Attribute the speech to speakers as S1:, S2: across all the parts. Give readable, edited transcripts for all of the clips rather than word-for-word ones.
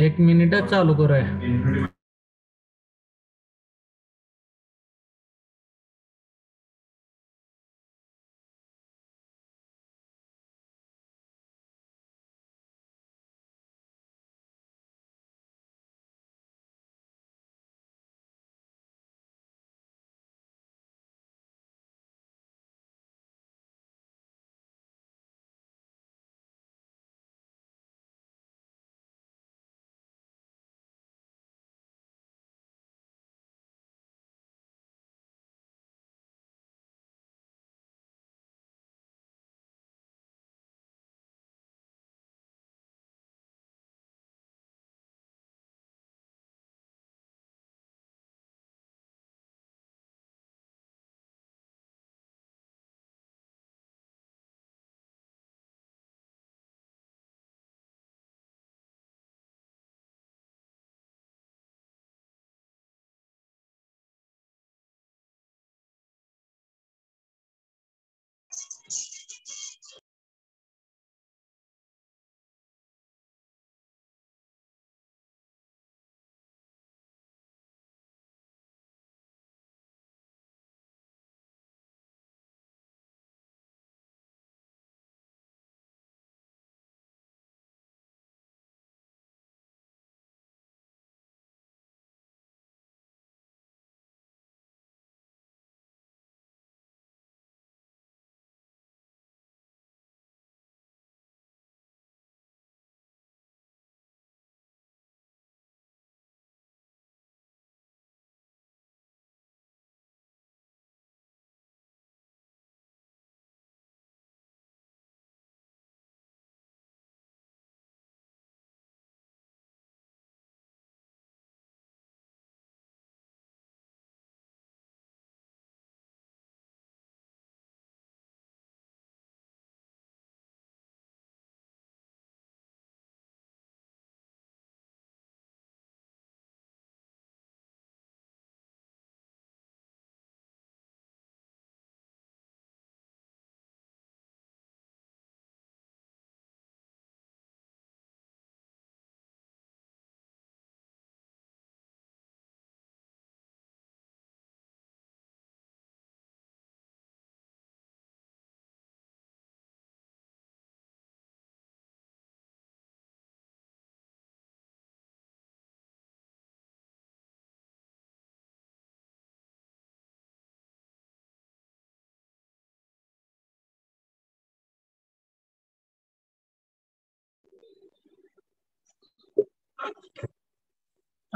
S1: एक मिनिटच चालू करूया.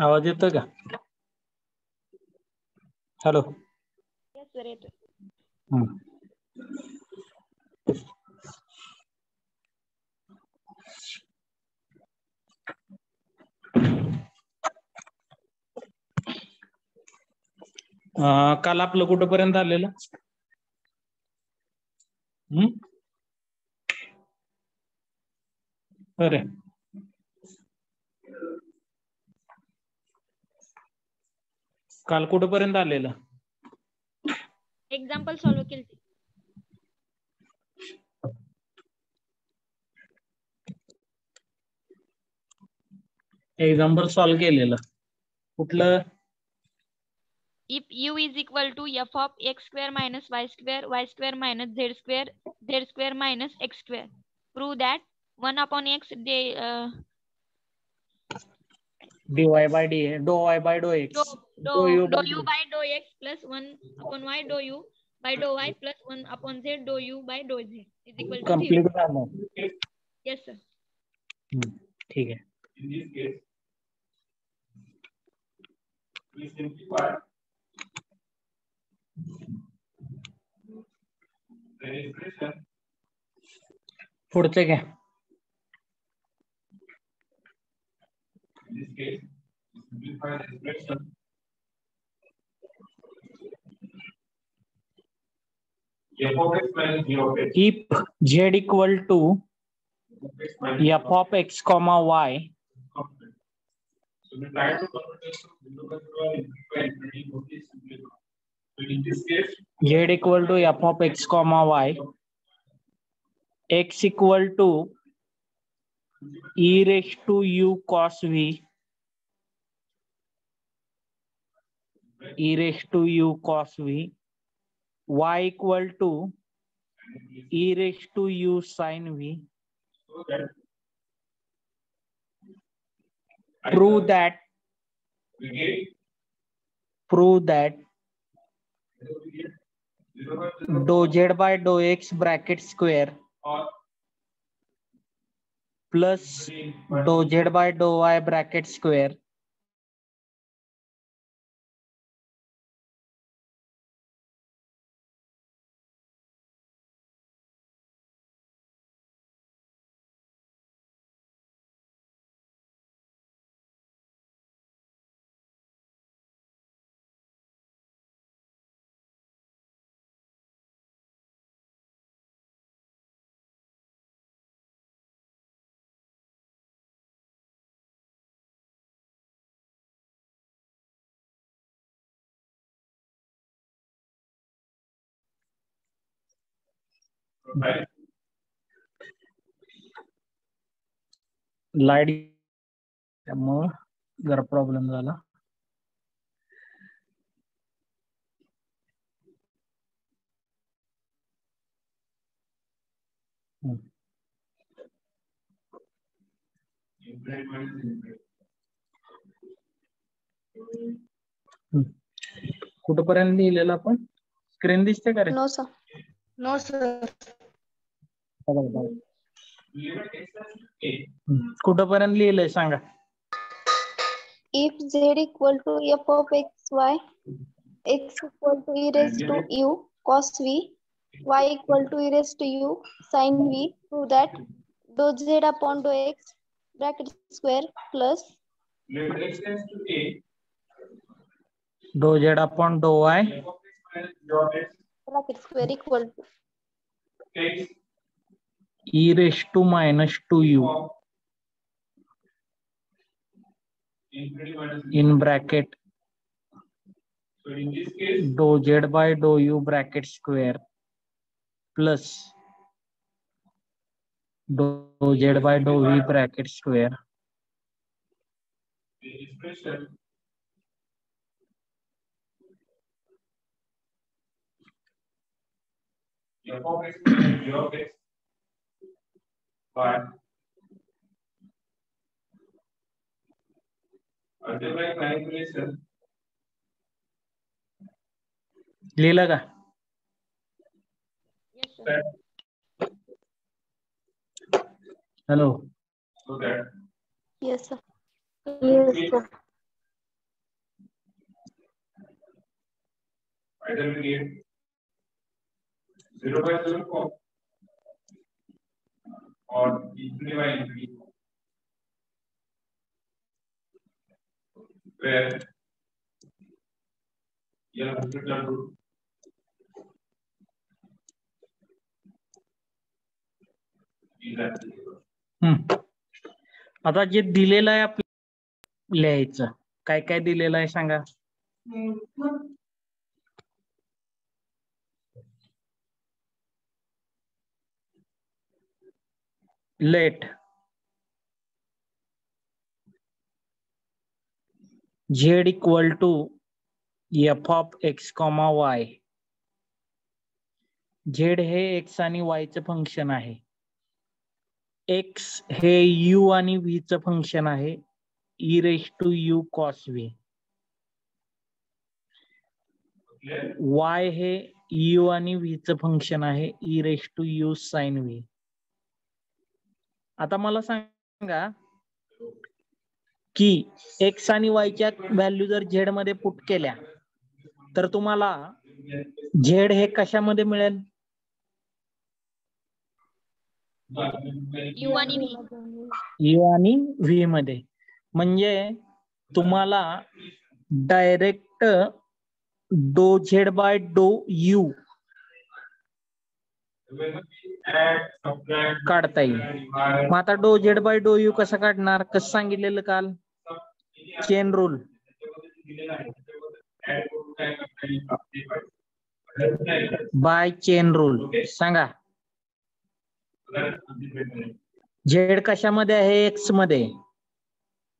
S1: आवाज येतोय का? हॅलो.
S2: Yes, sir, येतोय.
S1: काल आपलं कुठपर्यंत आलेलं? अरे काल कुठपर्यंत आलेलं?
S2: एक्झाम्पल सॉल्व्ह केली.
S1: एक्झाम्पल सॉल्व्ह केलेलं कुठलं?
S2: If u is equal to f of x square minus y square minus z square minus x square, prove that 1 upon x
S1: dy by dx, dou y by dou x, dou u by
S2: u by dou x plus 1 upon y dou u by dou y plus 1 upon z dou u by dou z is equal to 0.
S1: Complete झालं.
S2: Yes, sir.
S1: ठीक आहे. पुढचे घ्या. If z equal to f of x comma y, z equal to f of x comma y, x equal to e raised to u cos v, e raised to u cos v, y equal to e raised to u sin v. Prove that dou z by dou x bracket square plus dou z by dou y bracket square light त्यामुळं जरा problem झाला. कुठपर्यंत लिहिलेलं आपण? Screen दिसते का रे?
S3: No sir. No sir.
S1: कुठपर्यंत लिहिलंय सांगा.
S3: If z equal to f of x y, x equal to e raised to u cos v, y equal to e raised to u sin v, prove that dou z upon dou x bracket square plus
S1: dou z upon dou y
S3: bracket square equal to
S1: e raised to minus 2u in bracket dou z by dou u bracket square plus dou z by dou v bracket square. लिहिलं का?
S2: Yes, sir.
S1: Hello.
S3: yes sir. Yes sir.
S1: आता जे दिलेलं आहे आपल्याला लिहायचं. काय काय दिलेलं आहे सांगा. Let z equal to f of x, y. z हे x आणि y चं फंक्शन आहे. x हे u आणि v चं फंक्शन आहे. e raised to u cos v. y हे u आणि v चं फंक्शन आहे. e raised to u sin v. आता मला सांगा की x आणि y च्या व्हॅल्यू जर z मध्ये पुट केल्या तर तुम्हाला z हे कशामध्ये मिळेल?
S2: U आणि V.
S1: u आणि v मध्ये. म्हणजे तुम्हाला डायरेक्ट डो z बाय डो u काढता येईल. मग आता डो z बाय डो u कसं काढणार? कसं सांगितलेलं काल? Chain rule. By chain rule सांगा. झेड कशामध्ये आहे? एक्स मध्ये.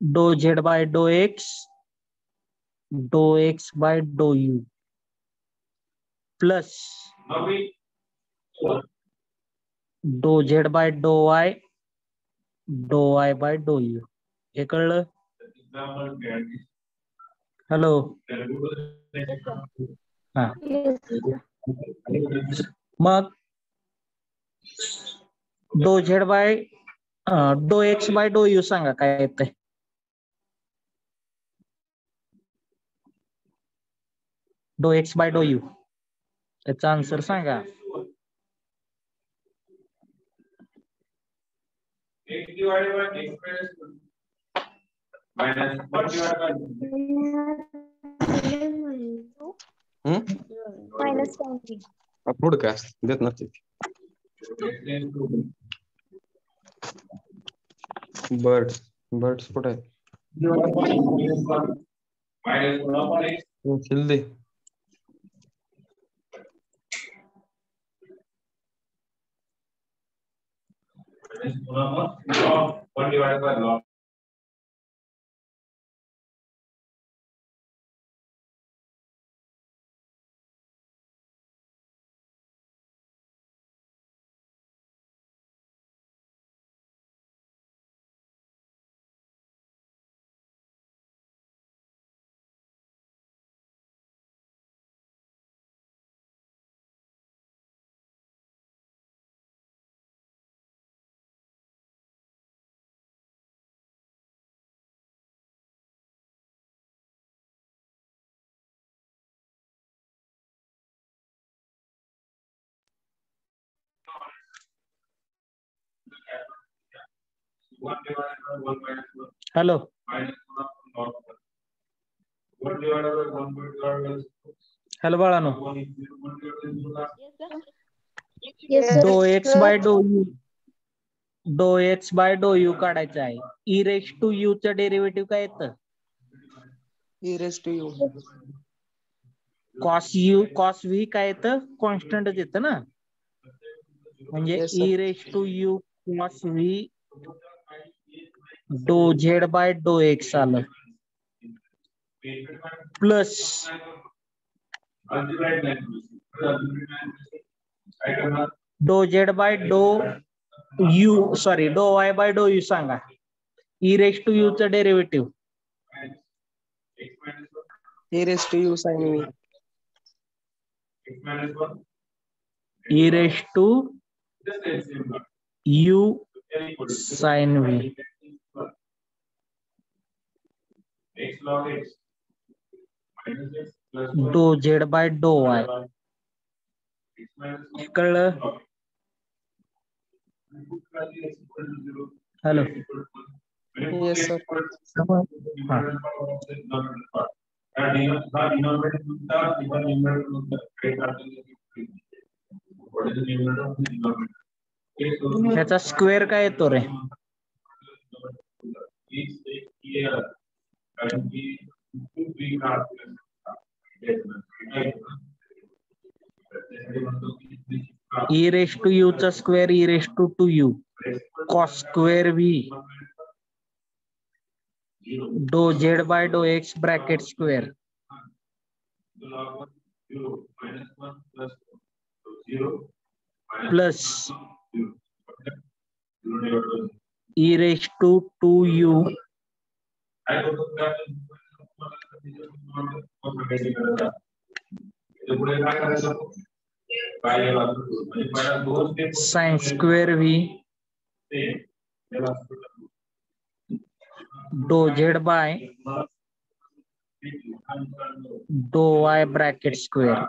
S1: Dou Z by dou x by dou U plus dou Z by dou Y by dou U. हे कळलं? हॅलो. हा. मग dou Z by dou x by dou you सांगा काय येतंय? Dou x by dou U याचा answer सांगा.
S3: Minus 20.
S4: पुढं काय देत नसते. बर्ड्स कुठे आहे? दे.
S1: हॅलो. हॅलो बाळानो.
S3: Yes, sir.
S1: डो एक्स बाय डो यू काढायचं आहे. ई रेस टू यू चं डेरिव्हेटिव्ह काय येतं? कॉस व्ही काय येतं? कॉन्स्टंटच येतं ना. म्हणजे e raise to u cos v dou Z by dou x आलं plus dou Z by dou Y by dou you सांगा. ई रेस टू यू चं derivative.
S4: E raise to you sine v.
S1: E raise to you sine v dou Z by dou y. कळलं? Hello.
S4: Yes sir.
S1: ह्याचा square काय येतो रे? E raise to u चा square e raise to u cos square V dou Z by dou x bracket square plus E raise to you sine square V dou Z by dou Y bracket square.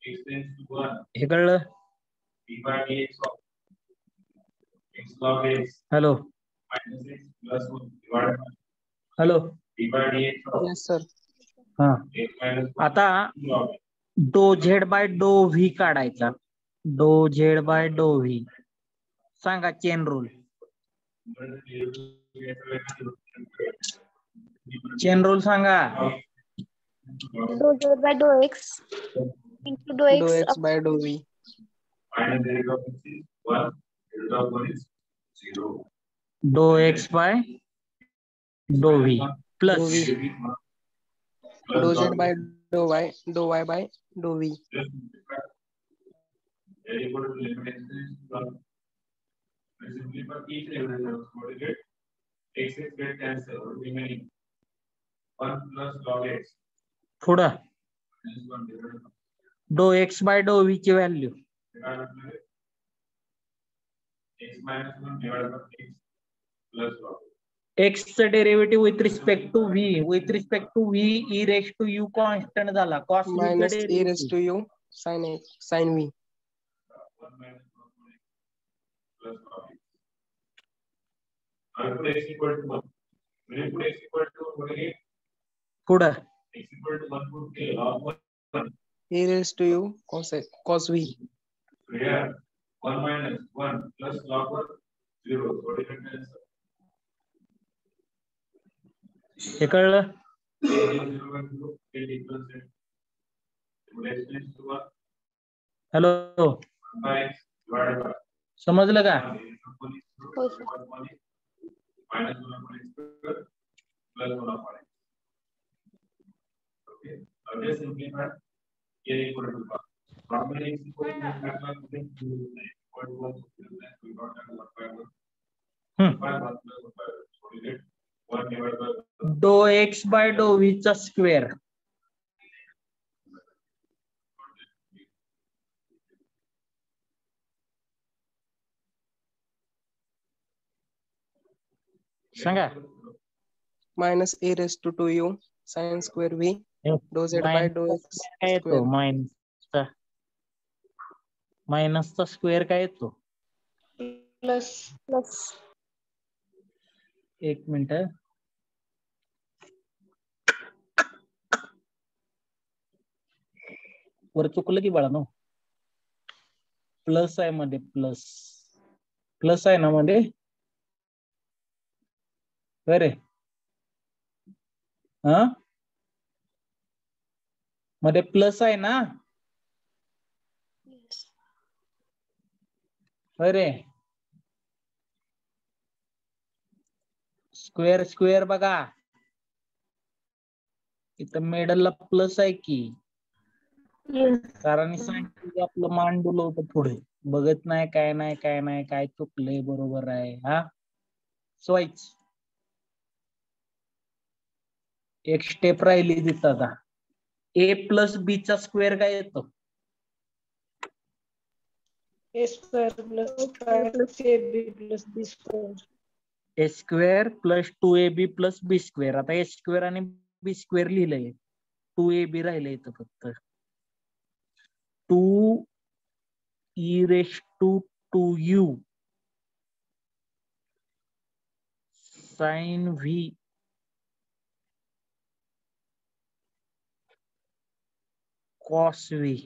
S1: हे कळलं? Hello. Hello.
S4: Yes sir.
S1: हा. आता dou Z by dou V काढायचा. Dou Z by dou V सांगा chain rule. Chain rule सांगा.
S3: Dou Z by dou X into dou
S4: dou
S3: X
S4: X by dou V
S1: dou x by dou V plus
S4: dou z by डो y by डो v.
S1: पुढं dou x by dou v ची value x च derivative with respect to v e raise to u constant झाला cos v च
S4: Minus e raised
S1: derivative
S4: to u sin v.
S1: पुढं
S4: E raised to u cos v.
S1: हे कळलं hello समजलं का
S3: हो सर.
S1: डो एक्स बाय डो व्ही चा स्क्वेअर सांगा
S4: Minus e raised to 2u sin square v. Dou z by dou x
S1: काय येतो
S4: square.
S1: मायनसचा स्क्वेअर काय येतो
S3: प्लस प्लस
S1: एक मिनिट वर चुकलं की बाळा नो प्लस आहे मध्ये प्लस आहे ना मध्ये अरे हा मध्ये प्लस आहे ना अरे स्क्वेअर स्क्वेअर बघा इथं मिडलला प्लस आहे की कारण सांगितलं आपलं मांडुलं होतं पुढे बघत नाही काय चुकलंय बरोबर आहे हा स्वाईच एक स्टेप राहिली तिथं आता ए प्लस बी चा स्क्वेअर काय येतो
S5: A square plus A B plus B square
S1: A square plus 2ab plus B square आता ए स्क्वेअर आणि बी स्क्वेअर लिहिलंय 2ab राहिलंय इथं फक्त 2 e raised to 2u sin v cos v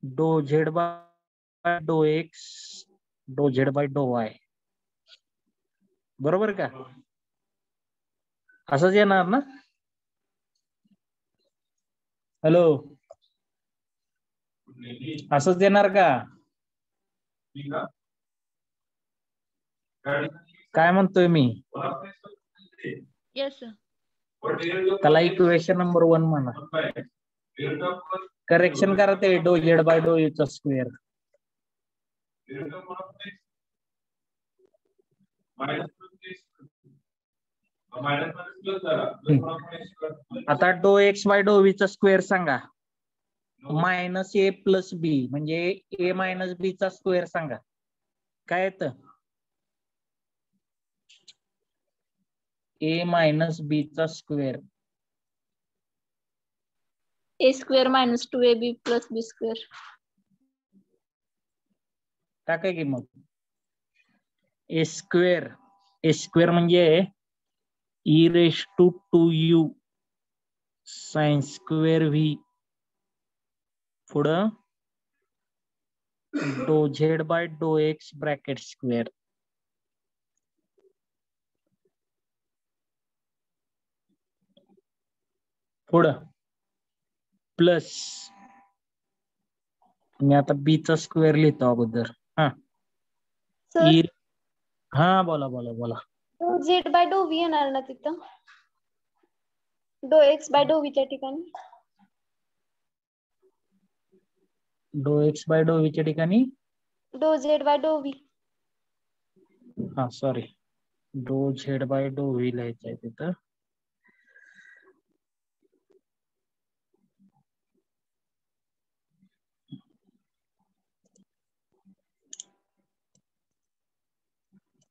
S1: डो Z by dou X dou Z by dou Y बरोबर का असंच येणार ना हॅलो असंच येणार का काय म्हणतोय मी
S2: येस सर
S1: त्याला इक्वेशन नंबर 1 म्हणा करेक्शन करा ते डो झेड बाय डो यू चा स्क्वेअर आता डो एक्स बाय डो व्ही चा स्क्वेअर सांगा मायनस ए प्लस बी म्हणजे ए मायनस बी चा स्क्वेअर सांगा काय येतं ए मायनस बी चा स्क्वेअर
S3: ए स्क्वेअर मायनस 2ab प्लस बी स्क्वेअर
S1: टाकाय की मग ए स्क्वेअर म्हणजे e raise to 2u sine square v पुढं dou Z by dou x bracket square पुढं प्लस मी आता बी चा स्क्वेअर लिहितो अगोदर. हा
S3: सर
S1: ई हा बोला बोला बोला.
S3: डो झेड बाय डो व्ही येणार ना तिथं, डो एक्स बाय डो व्हीच्या ठिकाणी.
S1: डो एक्स बाय डो व्ही च्या ठिकाणी
S3: डो झेड बाय डो व्ही.
S1: हा सॉरी, डो झेड बाय डो व्ही लिहायचं आहे तिथं.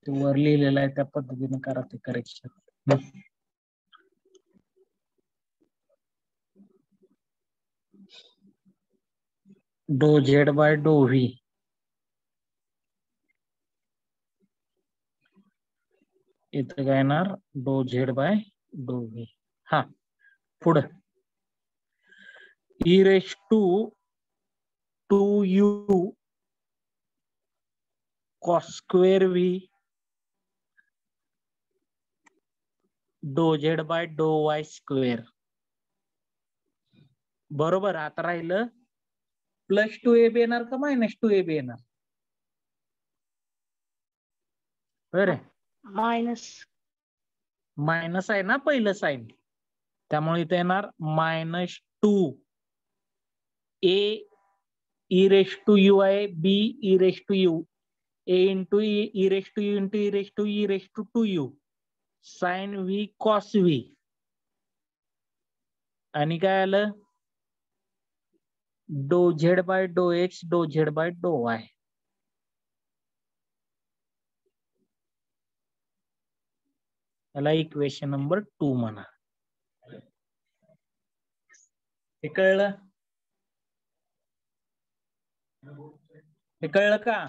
S1: ते वर लिहिलेलं आहे त्या पद्धतीने करा ते करेक्शन. डो झेड बाय डो व्ही इथं काय येणार, डो झेड बाय डो व्ही. हा पुढं E raise to 2u cos square V dou Z by dou Y square. बरोबर. आता राहिलं प्लस 2ab येणार का मायनस 2ab येणार? बरं
S5: मायनस.
S1: मायनस आहे ना पहिलं साइन, त्यामुळे इथे येणार minus 2 A E raise to U आहे, B E raise to U, A into E raise to U into E raise to E raise to 2u sine V cos V. आणि काय आलं, dou Z by dou X dou Z by dou Y. याला equation number 2 म्हणा. हे कळलं? हे कळलं का?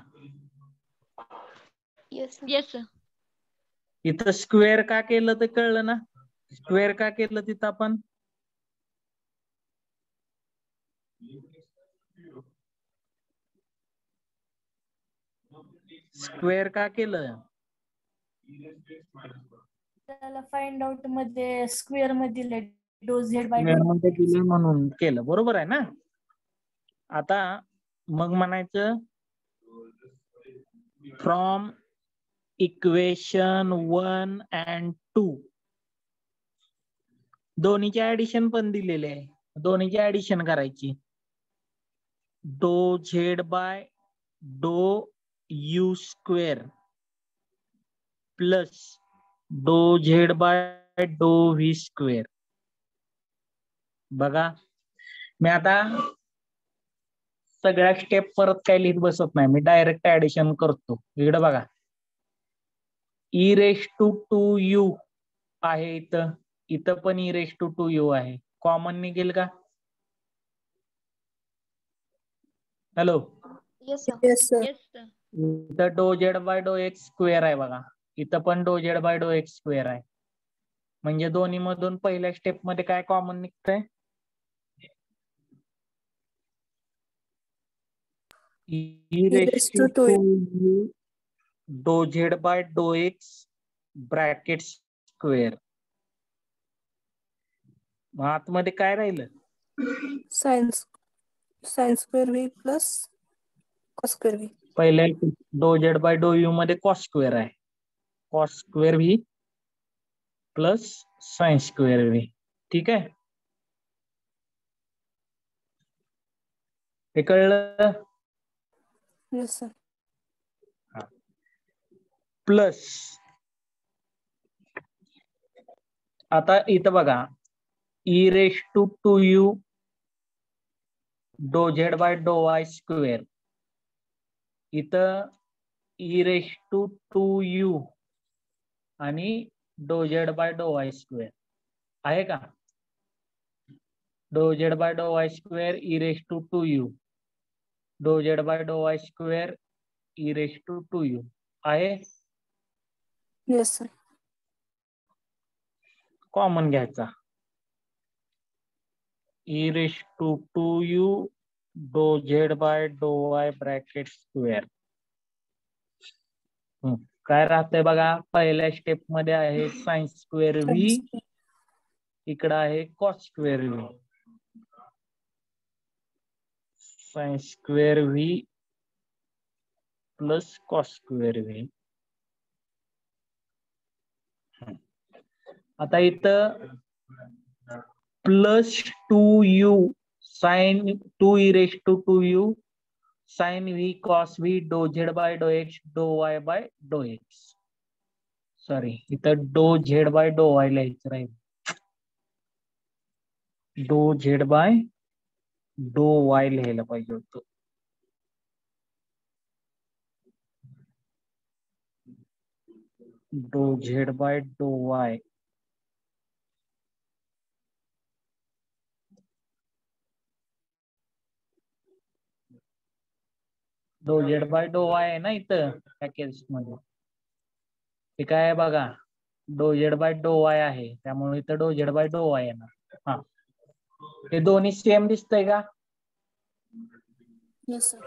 S3: Yes sir.
S2: Yes sir.
S1: इथं स्क्वेअर का केलं ते कळलं ना? स्क्वेअर का केलं तिथं आपण? स्क्वेअर का केलं?
S6: त्याला फाइंड आउट मध्ये स्क्वेअर मध्ये डो झेड बाय
S1: स्क्वेअर मध्ये दिले म्हणून केलं. बरोबर आहे ना? आता मग म्हणायचं फ्रॉम इक्वेशन 1 and 2 दोन्हीचे ऍडिशन पण दिलेले आहे, दोन्हीची ऍडिशन करायची. Dou Z by dou U square plus dou Z by dou V square. बघा मी आता सगळ्या स्टेप परत काय लिहित बसत नाही, मी डायरेक्ट ऍडिशन करतो. इकडे बघा ई रेश टू 2u आहे इथं, इथं पण ई रेश टू 2u आहे. कॉमन निघेल का? Hello,
S3: yes sir.
S6: Yes sir.
S2: Yes sir.
S1: इथं डो Z by dou x square आहे बघा, इथं पण डो Z by dou x square आहे. म्हणजे दोन्ही मधून पहिल्या स्टेप मध्ये काय कॉमन निघतंय? E raise to 2u dou Z by dou x bracket square. आतमध्ये काय राहिलं?
S6: Sign square v plus cos square V.
S1: पहिल्या डो झेड बाय डो यू मध्ये कॉस स्क्वेअर आहे, cos square v plus sign square V. ठीक आहे, हे कळलं?
S6: Yes sir.
S1: प्लस आता इथं बघा E raise to 2u dou Z by dou Y square, इथं ई रेश टू 2u आणि dou Z by dou Y square आहे का? Dou Z by dou Y square e raise to 2u dou Z by dou Y square e raise to 2u आहे.
S6: Yes sir.
S1: Common घ्यायचा, e raise to 2u dou Z by dou Y bracket square. काय राहतंय बघा, पहिल्या step मध्ये आहे sign square v इकडं आहे cos square v, sine square v plus cos square v. आता इथं प्लस 2u साइन 2e⁻²2u साइन v cos v dou z by dou x dou y by dou x. Sorry, इथं dou z by डो y लिहायचं राहील. डो z by डो y लिहायला पाहिजे होतं. डो z बाय डो y. डो z बाय डो y आहे ना इथं त्या केस मध्ये. हे काय आहे बघा, डो z बाय डो y आहे, त्यामुळे इथं डो z बाय डो y येणार. हा, हे दोन्ही सेम दिसतंय का?
S6: Yes, sir.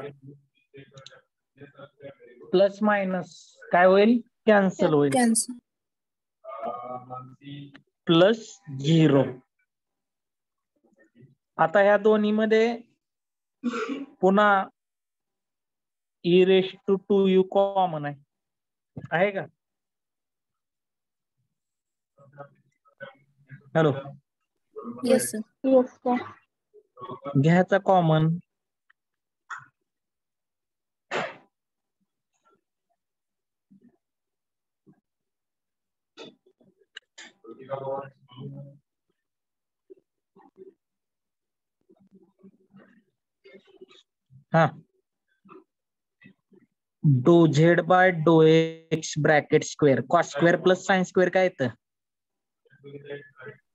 S1: प्लस मायनस काय होईल? कॅन्सल होईल.
S6: Cancel.
S1: प्लस 0. आता ह्या दोन्ही मध्ये पुन्हा e⁻² कॉमन आहे का? Hello,
S6: Yes, sir.
S3: Yes, sir.
S1: घ्यायचा कॉमन. हा, डो z by dou x bracket square cos square plus sine square काय येतं?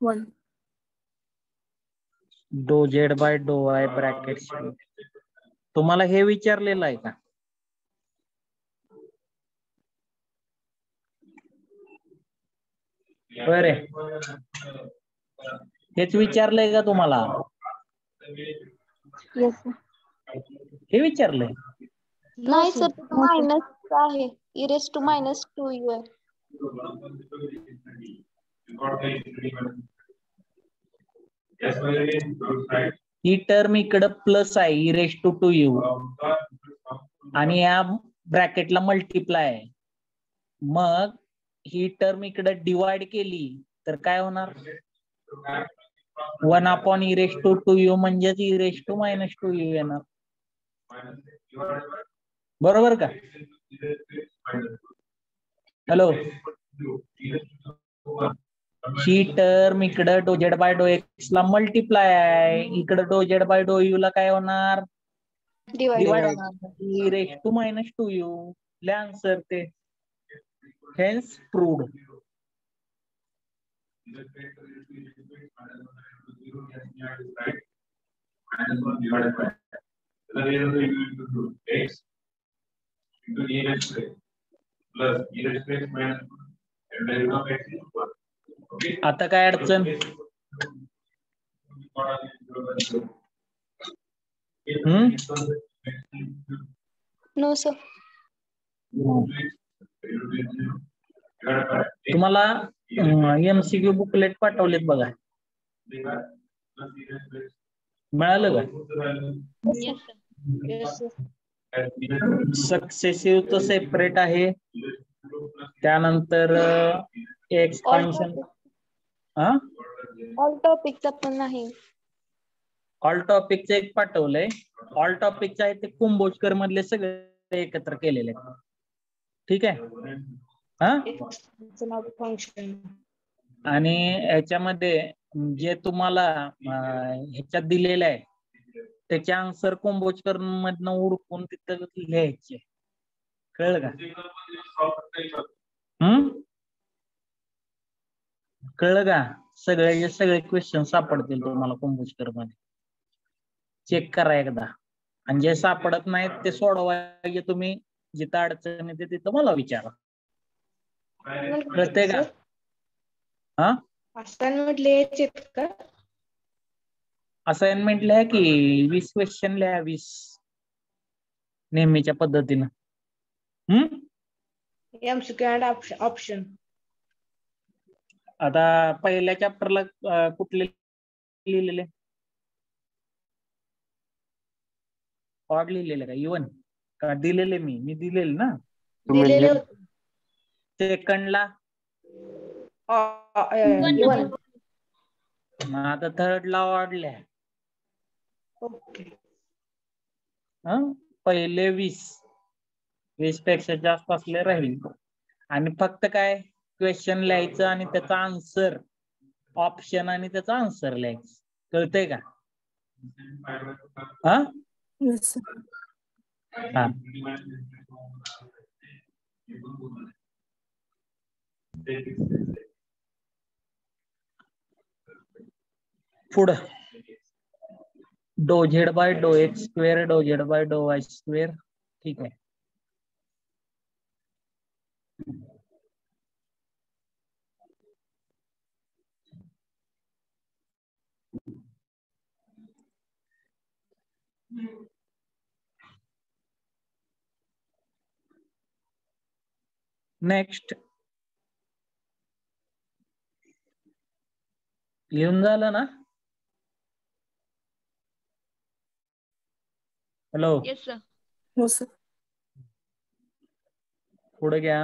S6: 1.
S1: डो z बाय डो y ब्रॅकेट स्क्वेअर. तुम्हाला हे विचारलेलं आहे का? बरे, हेच विचारलंय का तुम्हाला?
S3: Yes, sir.
S1: हे विचारलंय?
S3: नाही सर, मायनस आहे. e⁻²u आहे.
S1: ही टर्म इकडं प्लस आहे e⁻²u आणि या ब्रॅकेटला मल्टिप्लाय आहे. मग ही टर्म इकडं डिवाइड केली तर काय होणार? 1/e⁻²u म्हणजेच e⁻²u येणार. बरोबर का? हॅलो, ही टर्म इकडं डो z बाय डो x ला मल्टिप्लाय आहे, इकडं डो z बाय डो u ला काय होणार? डिवाइड होणार. e⁻²u ला आन्सर ते. Hence proved. आता काय अडचण?
S3: No sir.
S1: तुम्हाला MCQ बुकलेट पाठवलेत बघा, मिळालं का?
S2: Yes, sir.
S5: Yes, sir.
S1: Successive तर सेपरेट आहे, त्यानंतर एक्सपान्शन. हा,
S3: ऑल टॉपिकचा पण नाही.
S1: ऑल टॉपिकचं एक पाठवलंय. ऑल टॉपिकचं आहे ते कुंभोजकर मधले सगळे एकत्र केलेले. ठीक आहे. हा,
S5: फंक्शन
S1: आणि याच्यामध्ये जे तुम्हाला ह्याच्यात दिलेलं आहे त्याचे आन्सर कुंभोजकर मधनं उडकून तिथं लिहायचे. कळलं का? कळलं का? सगळे क्वेश्चन सापडतील तुम्हाला कुंभोजकर मध्ये. चेक करा एकदा, आणि जे सापडत नाहीत ते सोडवायचे तुम्ही. जिथं अडचण येते तिथं मला विचारा. कळतंय का? हा,
S5: असाइनमेंट लिहायचे का?
S1: असाइनमेंट लिहा की 20 क्वेश्चन लिहा, 20 नेहमीच्या पद्धतीनं.
S5: MCQ and option.
S1: आता पहिल्या चॅप्टरला कुठले लिहिलेले? ऑड लिहिलेले का? इवन का दिलेले? मी दिलेले ना.
S5: दिलेले होते.
S1: सेकंडला
S5: इवन.
S1: आता थर्डला ऑडल्या.
S5: ओके.
S1: पहिले 20 पेक्षा जास्त असले राहील. आणि फक्त काय क्वेश्चन लिहायचं आणि त्याचा आन्सर, ऑप्शन आणि त्याचा आन्सर लिहायचं. कळतंय का? हा. पुढं dou Z by dou x square dou Z by dou Y square. ठीक आहे. नेक्स्ट लिहून झालं ना? हॅलो.
S2: Yes sir.
S6: हो सर.
S1: पुढे घ्या.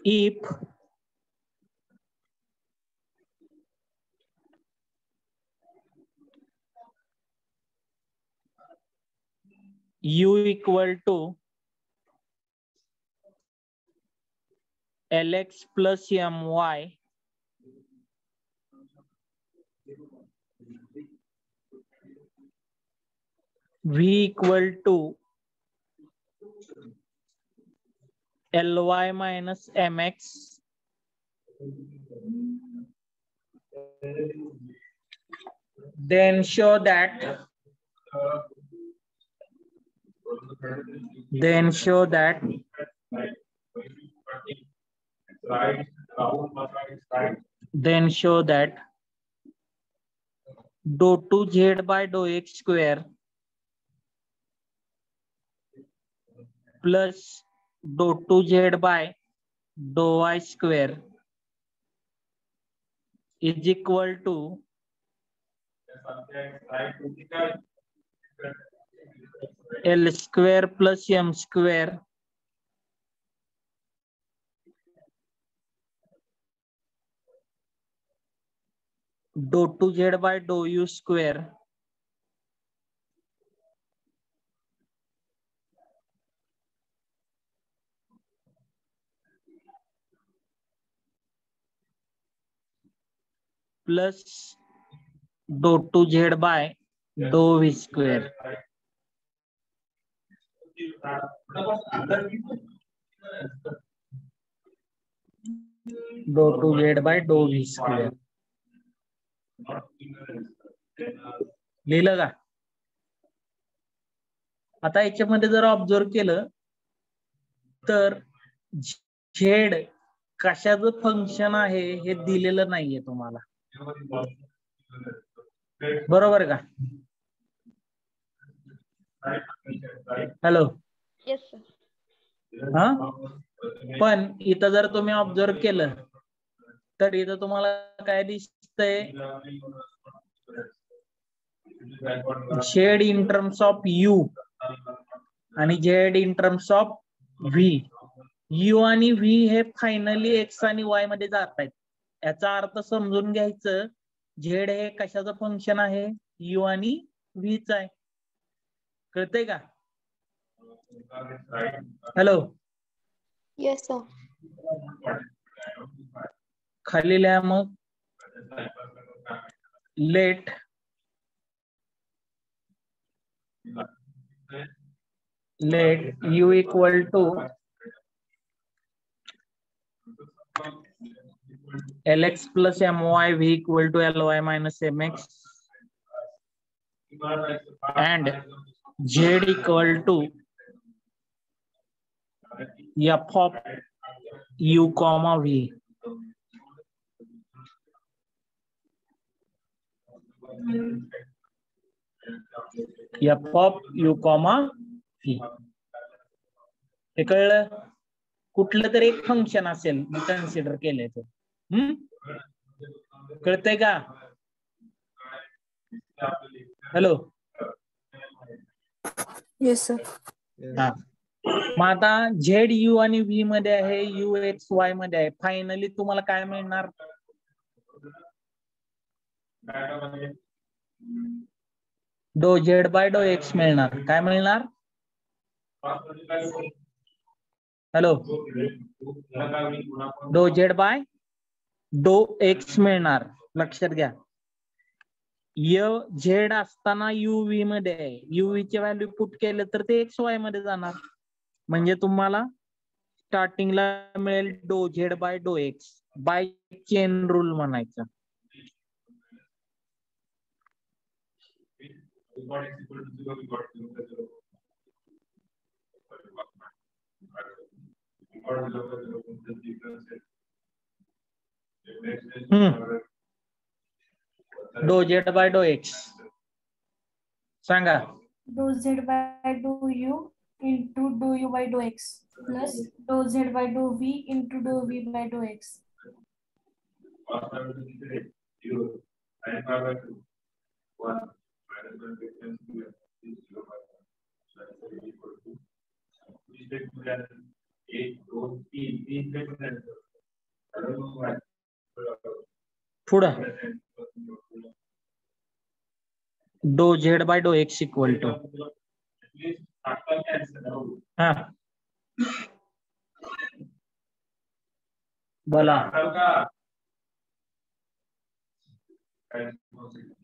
S1: if u equal to lx plus my v equal to ly minus mx, then show that dou 2z by dou x square plus dou 2z by dou y square is equal to L square plus M square dou 2z by dou u square plus dou 2z by dou v square. dou 2z by dou v square. लिहिलं का? आता याच्यामध्ये जर observe केलं तर Z कशाचं function आहे हे दिलेलं नाहीये तुम्हाला. बरोबर का? हॅलो.
S2: Yes sir.
S1: हा. पण इथं जर तुम्ही ऑब्झर्व केलं तर इथं तुम्हाला काय दिसतंय? Z in terms of U आणि Z in terms of V. U आणि व्ही हे फायनली एक्स आणि वाय मध्ये जात आहेत. याचा अर्थ समजून घ्यायचं, झेड हे कशाचं फंक्शन आहे? यू आणि व्हीच आहे. कळतंय का? हॅलो.
S3: Yes sir.
S1: खाली लिहा मग. Let u equal to lx plus my, v equal to ly minus mx, and z equal to f of u comma v. f of u comma v. हे कळलं? कुठलं तरी एक फंक्शन असेल consider केलंय तर. कळतंय का? हॅलो.
S5: Yes sir.
S1: हा, मग आता झेड यू आणि व्ही मध्ये आहे, यू एक्स वाय मध्ये आहे. फायनली तुम्हाला काय मिळणार? डो झेड बाय डो एक्स मिळणार. काय मिळणार? हॅलो. डो झेड बाय डो एक्स मिळणार. लक्षात घ्या. झेड असताना युव्ही मध्ये आहे. युव्ही ची व्हॅल्यू पुट केलं तर ते एक्स वाय मध्ये जाणार. म्हणजे तुम्हाला स्टार्टिंगला मिळेल dou Z by dou x by chain rule म्हणायचं. Dou Z by dou X सांगा.
S6: Dou Z by dou U into dou U by dou X plus dou Z by dou V into dou V by dou X.
S1: पुढं dou Z by dou X equal to हा बोला.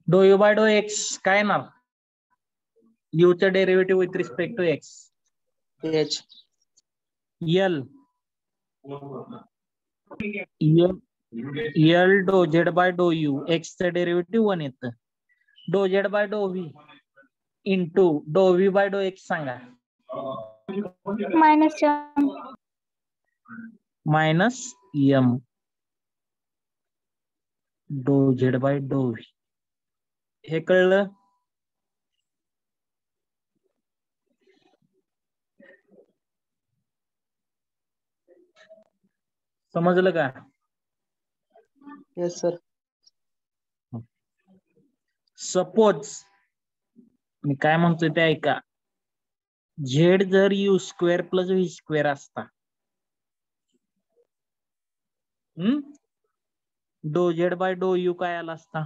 S1: डो U by dou x काय ना? U चं derivative with respect to X.
S4: H
S1: L L dou Z by dou U X चं derivative 1 येतं. Dou Z by dou V into dou V by dou X सांगा. Minus M dou Z by dou V. हे कळलं? समजलं का?
S4: Yes sir.
S1: Suppose मी काय म्हणतोय ते ऐका. झेड जर u square plus v square असता, dou Z by dou you काय आला असता?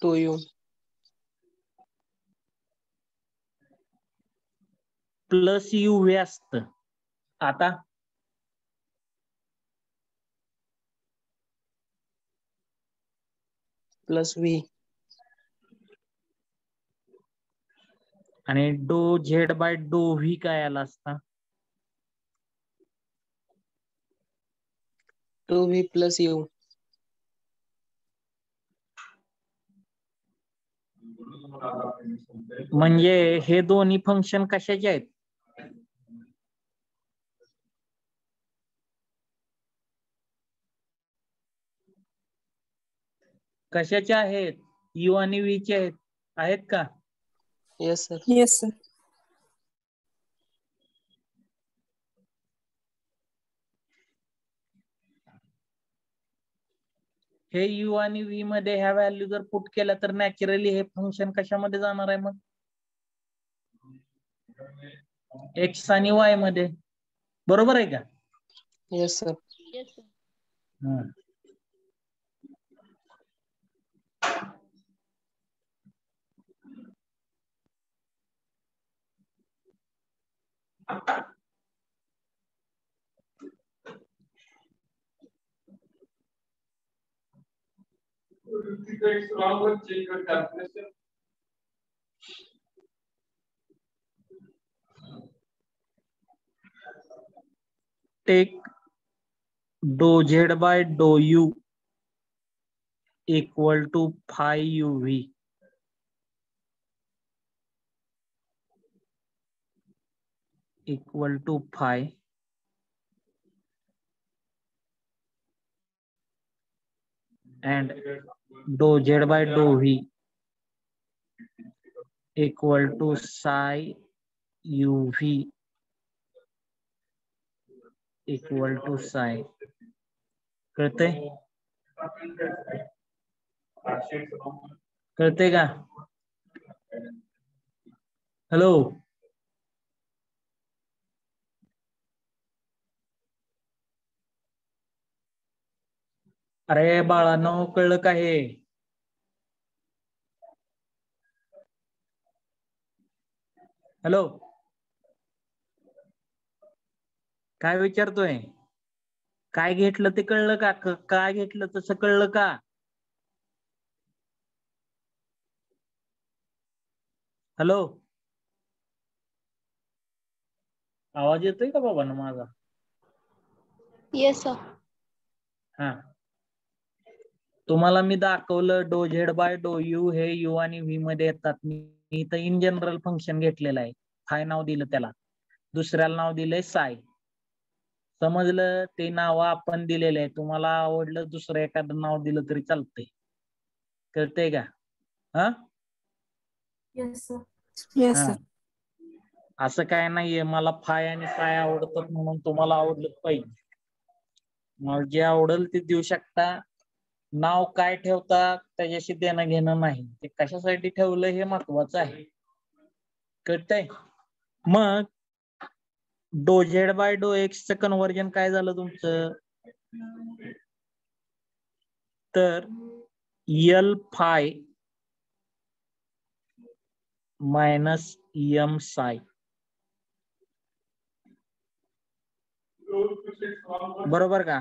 S4: Two u
S1: plus u v असत. आता
S4: प्लस व्ही
S1: आणि dou Z by dou V काय आला असता?
S4: Two v plus u.
S1: म्हणजे हे दोन्ही फंक्शन कशाचे आहेत? कशाचे आहेत? यू आणि व्ही चे आहेत का?
S4: Yes sir.
S5: Yes sir.
S1: हे यू आणि व्ही मध्ये ह्या व्हॅल्यू जर पुट केल्या तर नॅचरली हे फंक्शन कशामध्ये जाणार आहे मग? एक्स आणि वाय मध्ये. बरोबर आहे का?
S4: Yes sir.
S1: Take dou Z by dou u equal to phi u v. Equal to phi and dou z by dou v equal to psi uv equal to psi. कळतंय? कळतंय का? Hello, अरे बाळांनो, कळलं का हे? हॅलो, काय विचारतोय? काय घेतलं ते कळलं का? काय घेतलं तसं कळलं का? हॅलो, आवाज येतोय का बाबा ना माझा?
S3: Yes, sir.
S1: हा, तुम्हाला मी दाखवलं डो झेड बाय डो यू हे यू आणि व्ही मध्ये येतात. मी इथं इन जनरल फंक्शन घेतलेलं आहे. फाय नाव दिलं त्याला, दुसऱ्याला नाव दिलंय साय. समजलं? ते नाव आपण दिलेले आहे. तुम्हाला आवडलं दुसरं एखादं नाव दिलं तरी चालतंय. कळतंय का? हा,
S6: Yes, sir.
S4: Yes,
S1: हा,
S4: sir.
S1: असं काय नाहीये मला फाय आणि साय आवडतात म्हणून तुम्हाला आवडलं पाहिजे. मला जे आवडेल ते देऊ शकता. नाव काय ठेवता त्याच्याशी देणं घेणं नाही. ते कशासाठी ठेवलं हे महत्वाचं आहे. कळतंय? मग dou Z by dou x चं कन्व्हर्जन काय झालं तुमचं? तर यल फाय मायनस एम साय. बरोबर का?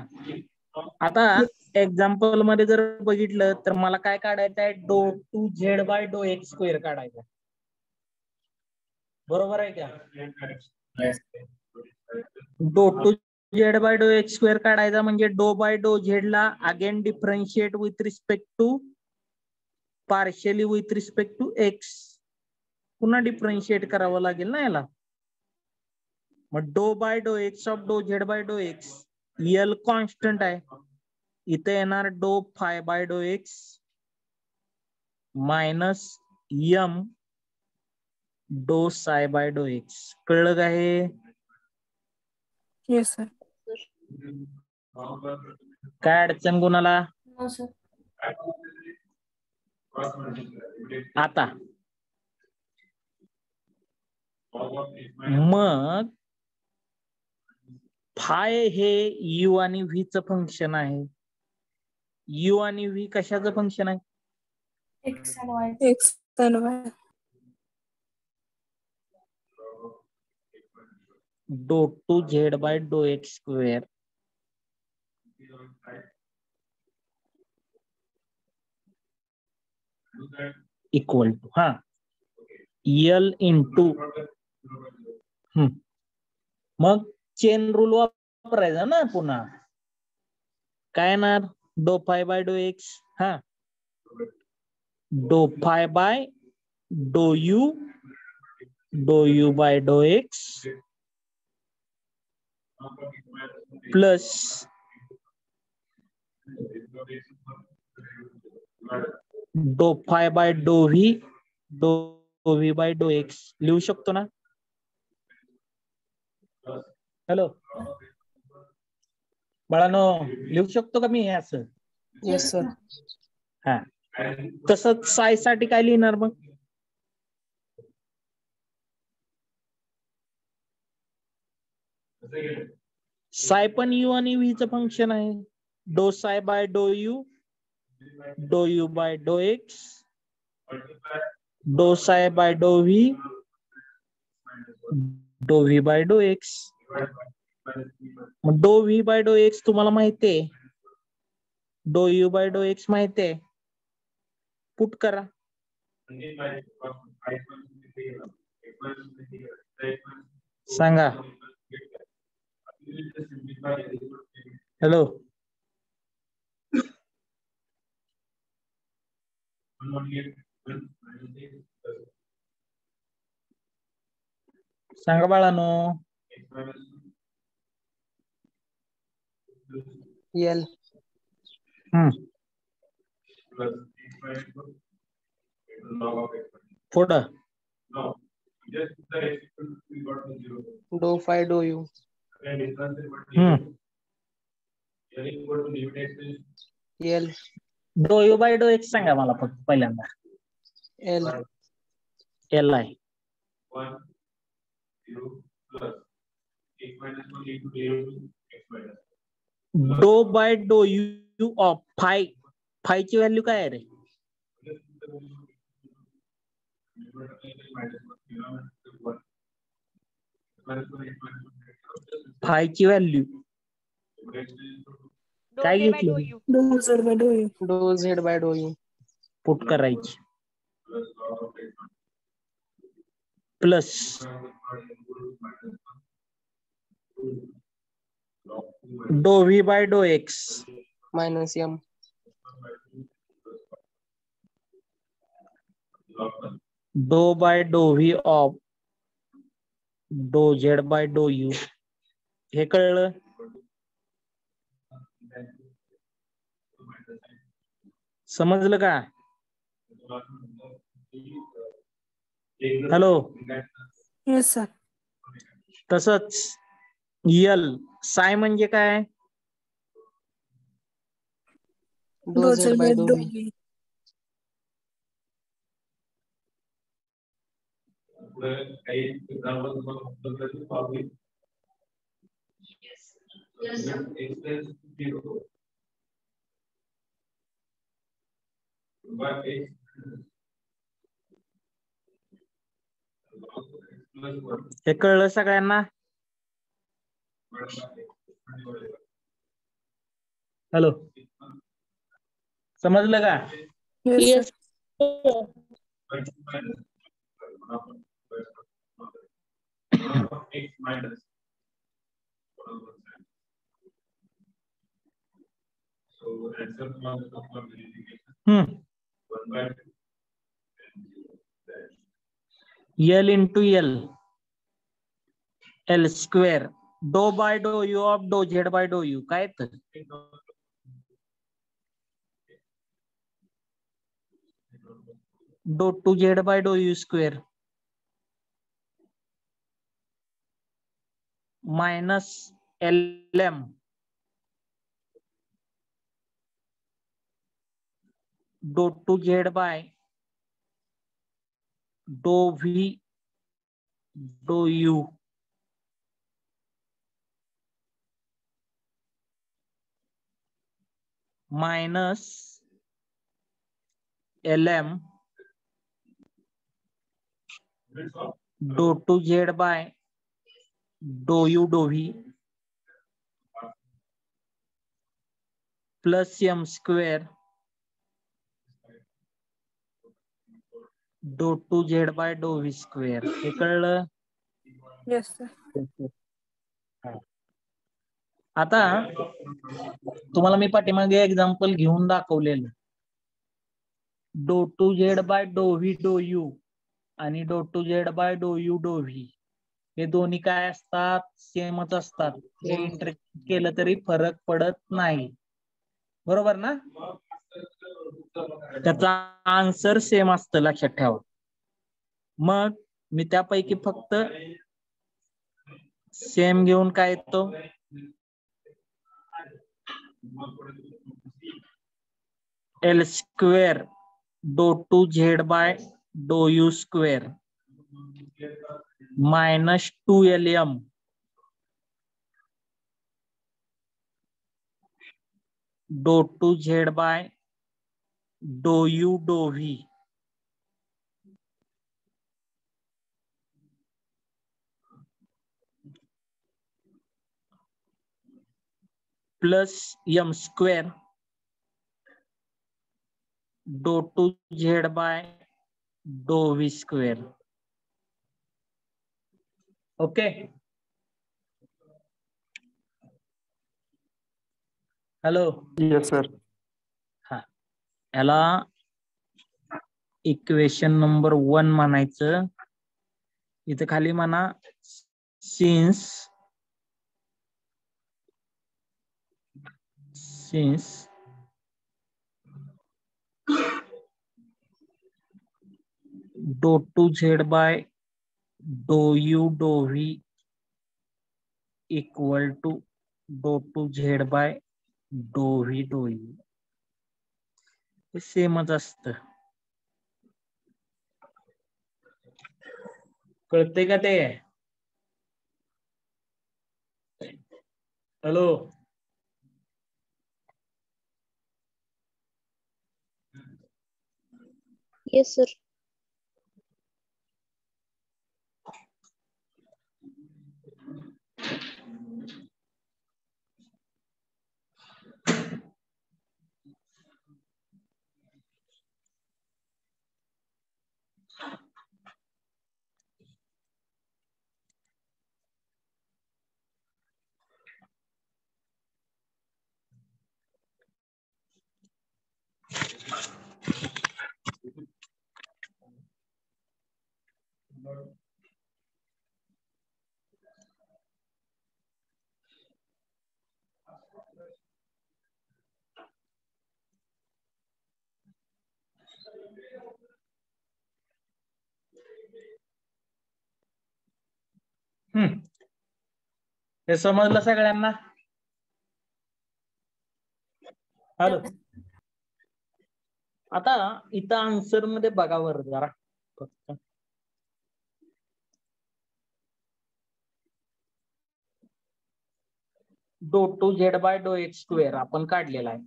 S1: आता एक्झाम्पल मध्ये जर बघितलं तर मला काय काढायचं आहे? Dou two Z by dou x square काढायचा. बरोबर आहे का? Dou two Z by dou x square काढायचा म्हणजे डो बाय डो झेड ला again differentiate with respect to partially with respect to x. पुन्हा डिफरन्शिएट करावं लागेल ना याला. मग dou by dou x of dou Z by dou x l constant आहे. इथे येणार dou phi by dou x minus M dou psi bye dou x. कळलं का हे?
S4: Yes, sir.
S1: काय अडचण कोणाला?
S6: No, sir.
S1: आता मग फाय हे यू आणि व्ही च फंक्शन आहे. यू आणि व्ही कशाचं फंक्शन आहे?
S6: X and Y.
S4: X and Y.
S1: Dou two Z by dou x square equal to हा यल इंटू मग चेन रूल वापरायचा ना पुन्हा. काय येणार? Dou phi by dou X हा dou phi by dou U by dou X plus dou phi by dou V by dou X. लिहू शकतो ना? हॅलो बाळानो, लिहू शकतो का मी हे असं?
S4: Yes, sir.
S1: हा, तसंच साय साठी काय लिहिणार मग? साय पण यू आणि व्ही च फंक्शन आहे. डो psi bye dou U by dou X डो psi bye dou V by dou X. डो व्ही बाय डो एक्स तुम्हाला माहितीये, डो यू बाय डो एक्स माहितीये. पुट करा. सांगा. हॅलो, सांगा बाळानो.
S4: L.
S1: पुढं
S4: Dou phi dou u. L.
S1: डो यू बाय डो एक्स सांगा मला फक्त पहिल्यांदा.
S4: L.
S1: एल आहे. Dou by dou U of phi. फायची व्हॅल्यू काय आहे रे? फायची व्हॅल्यू काय घेतली?
S5: Dou z by dou u.
S4: Dou z by dou u.
S1: Put करायची प्लस डो V by dou x
S4: Minus m.
S1: डो by dou V of dou Z by dou U. हे कळलं? समजलं का? हॅलो.
S5: Yes, sir.
S1: तसंच यल साय म्हणजे काय?
S4: Dou z by dou v.
S5: v.
S1: हे कळलं सगळ्यांना? हॅलो. समजलं का?
S5: Yes, sir.
S1: L into L L square dou by dou U of dou Z by dou you काय तर dou two Z by dou U square minus L M dou two Z by dou V dou U minus LM dou two Z by dou you dou V plus M square dou two Z by dou V square. हे कळलं?
S5: Yes, sir.
S1: आता तुम्हाला मी पाठीमागे example घेऊन दाखवलेलं dou two Z by dou V dou u आणि dou two Z by dou you dou V हे दोन्ही काय असतात? सेमच असतात. हे इंटरचेंज केलं तरी फरक पडत नाही. बरोबर ना? त्याचा आन्सर सेम असतं लक्षात ठेवा. मग मी त्यापैकी फक्त सेम घेऊन काय येतो L square dou two Z by dou U square minus 2LM dou two Z by dou you dou V plus M square dou two Z by dou V square. Okay. Hello.
S7: Yes sir.
S1: हा याला equation number 1 म्हणायचं. इथे खाली म्हणा since since dou 2z by dou u dou v equal to dou 2z by dou v dou u. हे सेमच असतं. कळते का ते? Hello,
S3: Yes, sir.
S1: हे समजलं सगळ्यांना? हॅलो, आता इथं आन्सर मध्ये बघा बरं जरा फक्त. डो 2z bye dou x square आपण काढलेला आहे.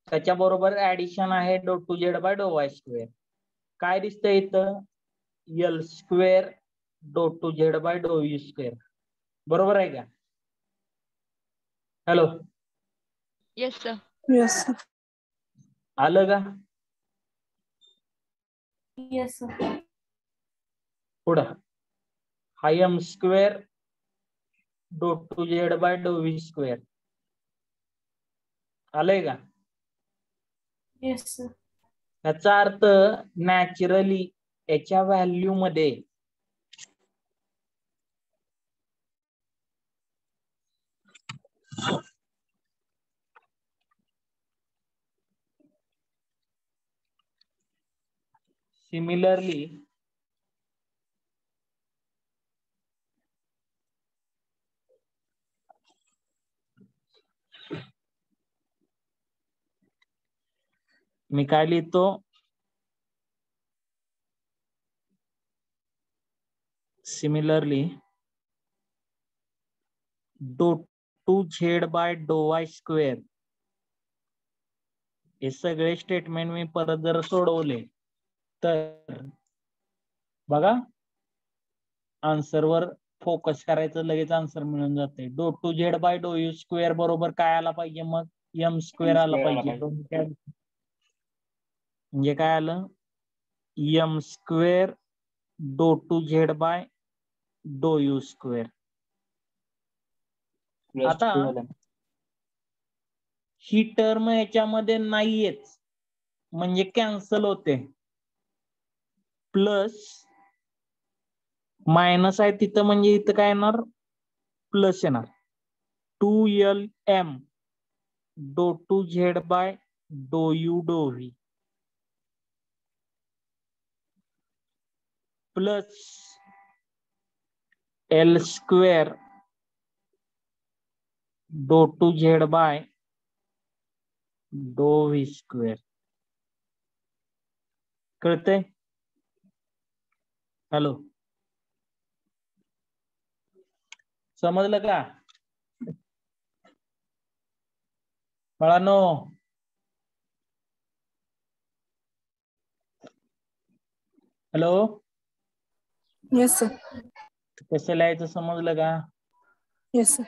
S1: त्याच्याबरोबर ऍडिशन आहे डो 2z bye dou Y square. काय दिसतंय इथं? एल स्क्वेअर डो 2z bye dou U square. बरोबर आहे का? Hello,
S2: Yes, sir.
S5: Yes, sir.
S1: आलं का?
S6: Yes, sir.
S1: पुढं हा एम स्क्वेअर डो 2z bye dou V square. आलंय का?
S6: Yes, sir.
S1: याचा अर्थ नॅचरली याच्या व्हॅल्यू मध्ये सिमिलरली मी काय लिहितो? सिमिलरली डो 2z bye dou Y square. हे सगळे स्टेटमेंट मी परत जर सोडवले तर बघा आन्सरवर फोकस करायचं, लगेच आन्सर मिळून जाते. डो 2z bye dou U square बरोबर काय आला पाहिजे? मग एम स्क्वेअर आला पाहिजे. म्हणजे काय आलं? एम स्क्वेअर डो 2z bye dou U square. आता ही टर्म याच्यामध्ये नाहीयेच म्हणजे कॅन्सल होते. प्लस मायनस आहे तिथं म्हणजे इथं काय येणार? प्लस येणार. 2lm डो 2z bye dou you dou V plus l square डो 2z bye dou V square. कळतंय? हॅलो, समजलं का बाळांनो? Hello,
S5: Yes, sir.
S1: कसं लिहायचं समजलं का?
S5: Yes, sir.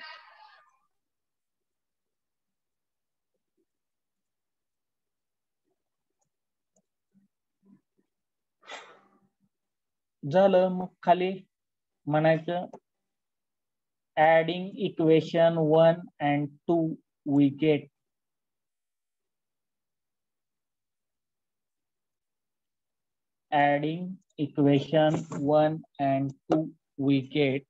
S1: झालं. मग खाली म्हणायचं adding equation 1 and 2 we get adding equation 1 and 2 we get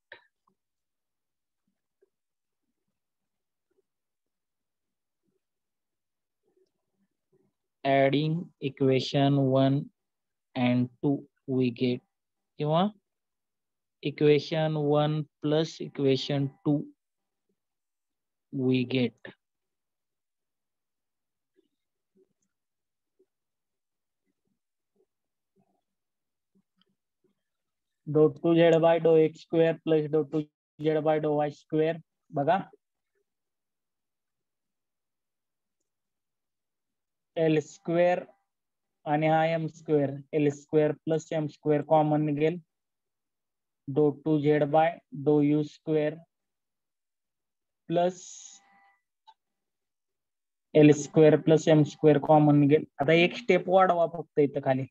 S1: adding equation 1 and 2 we get, किंवा equation 1 plus equation 2 we get. dou 2z by dou x square plus dou 2z by dou y square. बघा l square आणि हा m square, l square plus M square common निघेल, dou 2z by dou u square plus l square plus M square common निघेल. आता एक step वाढवा फक्त इथं खाली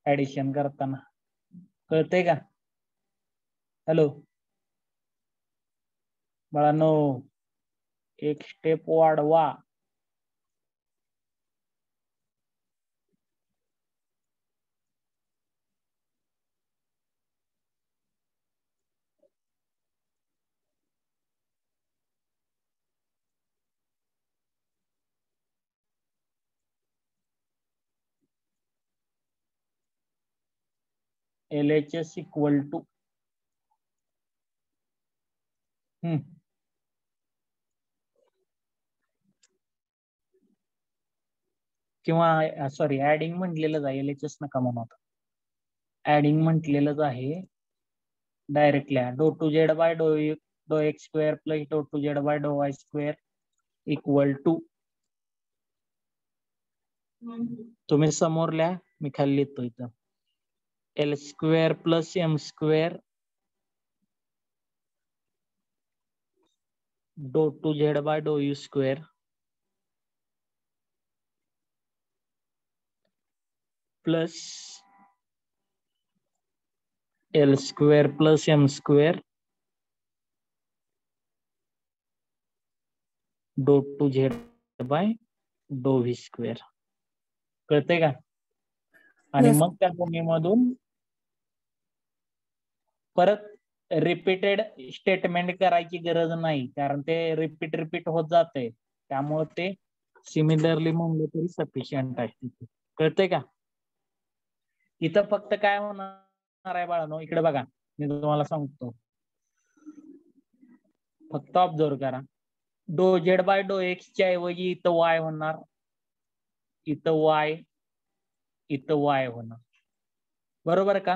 S1: ऍडिशन करताना, कळतंय का? हॅलो बाळांनो, एक स्टेप वाढवा. LHS इक्वल टू किंवा सॉरी ऍडिंग म्हटलेलंच आहे, LHS नका म्हणू आता, ऍडिंग म्हटलेलंच आहे directly. dou 2z by dou x square plus dou 2z by dou y square equal to, तुम्ही समोर लिहा, मी खाली लिहितो इथं, l square plus M square dou 2z by dou u square plus l square plus M square dou 2z by dou v square. कळतंय का? आणि मग त्या दोन्हीमधून परत रिपीटेड स्टेटमेंट करायची गरज नाही, कारण ते रिपीट होत जाते, त्यामुळे ते सिमिलरली म्हणलं तरी सफिशियंट आहे. कळतंय का? इथं फक्त काय होणार आहे बाळांनो, इकडे बघा, मी तुम्हाला सांगतो, फक्त ऑब्झर्व करा. dou z by dou x च्या ऐवजी इथं y होणार, इथं y, इथं y होणार, बरोबर का?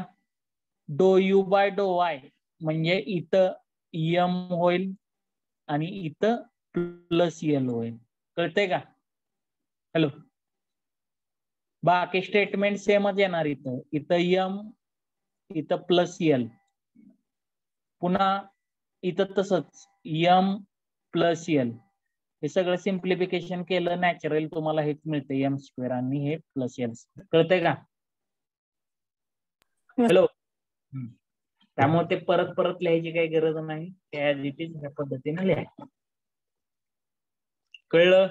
S1: dou u by dou y म्हणजे इथं m होईल आणि इथं प्लस एल होईल. कळतंय का? हॅलो, बाकी स्टेटमेंट सेमच येणार, इथं m, इथं प्लस एल, पुन्हा इथं तसंच m प्लस एल. हे सगळं सिम्प्लिफिकेशन केलं नॅचरल तुम्हाला हेच मिळतं, एम स्क्वेअर आणि हे प्लस एल. कळतंय का? हॅलो, त्यामुळे ते परत परत लिहायची काही गरज नाही, ऍज इट इज ह्या पद्धतीने लिहायचं. कळलं?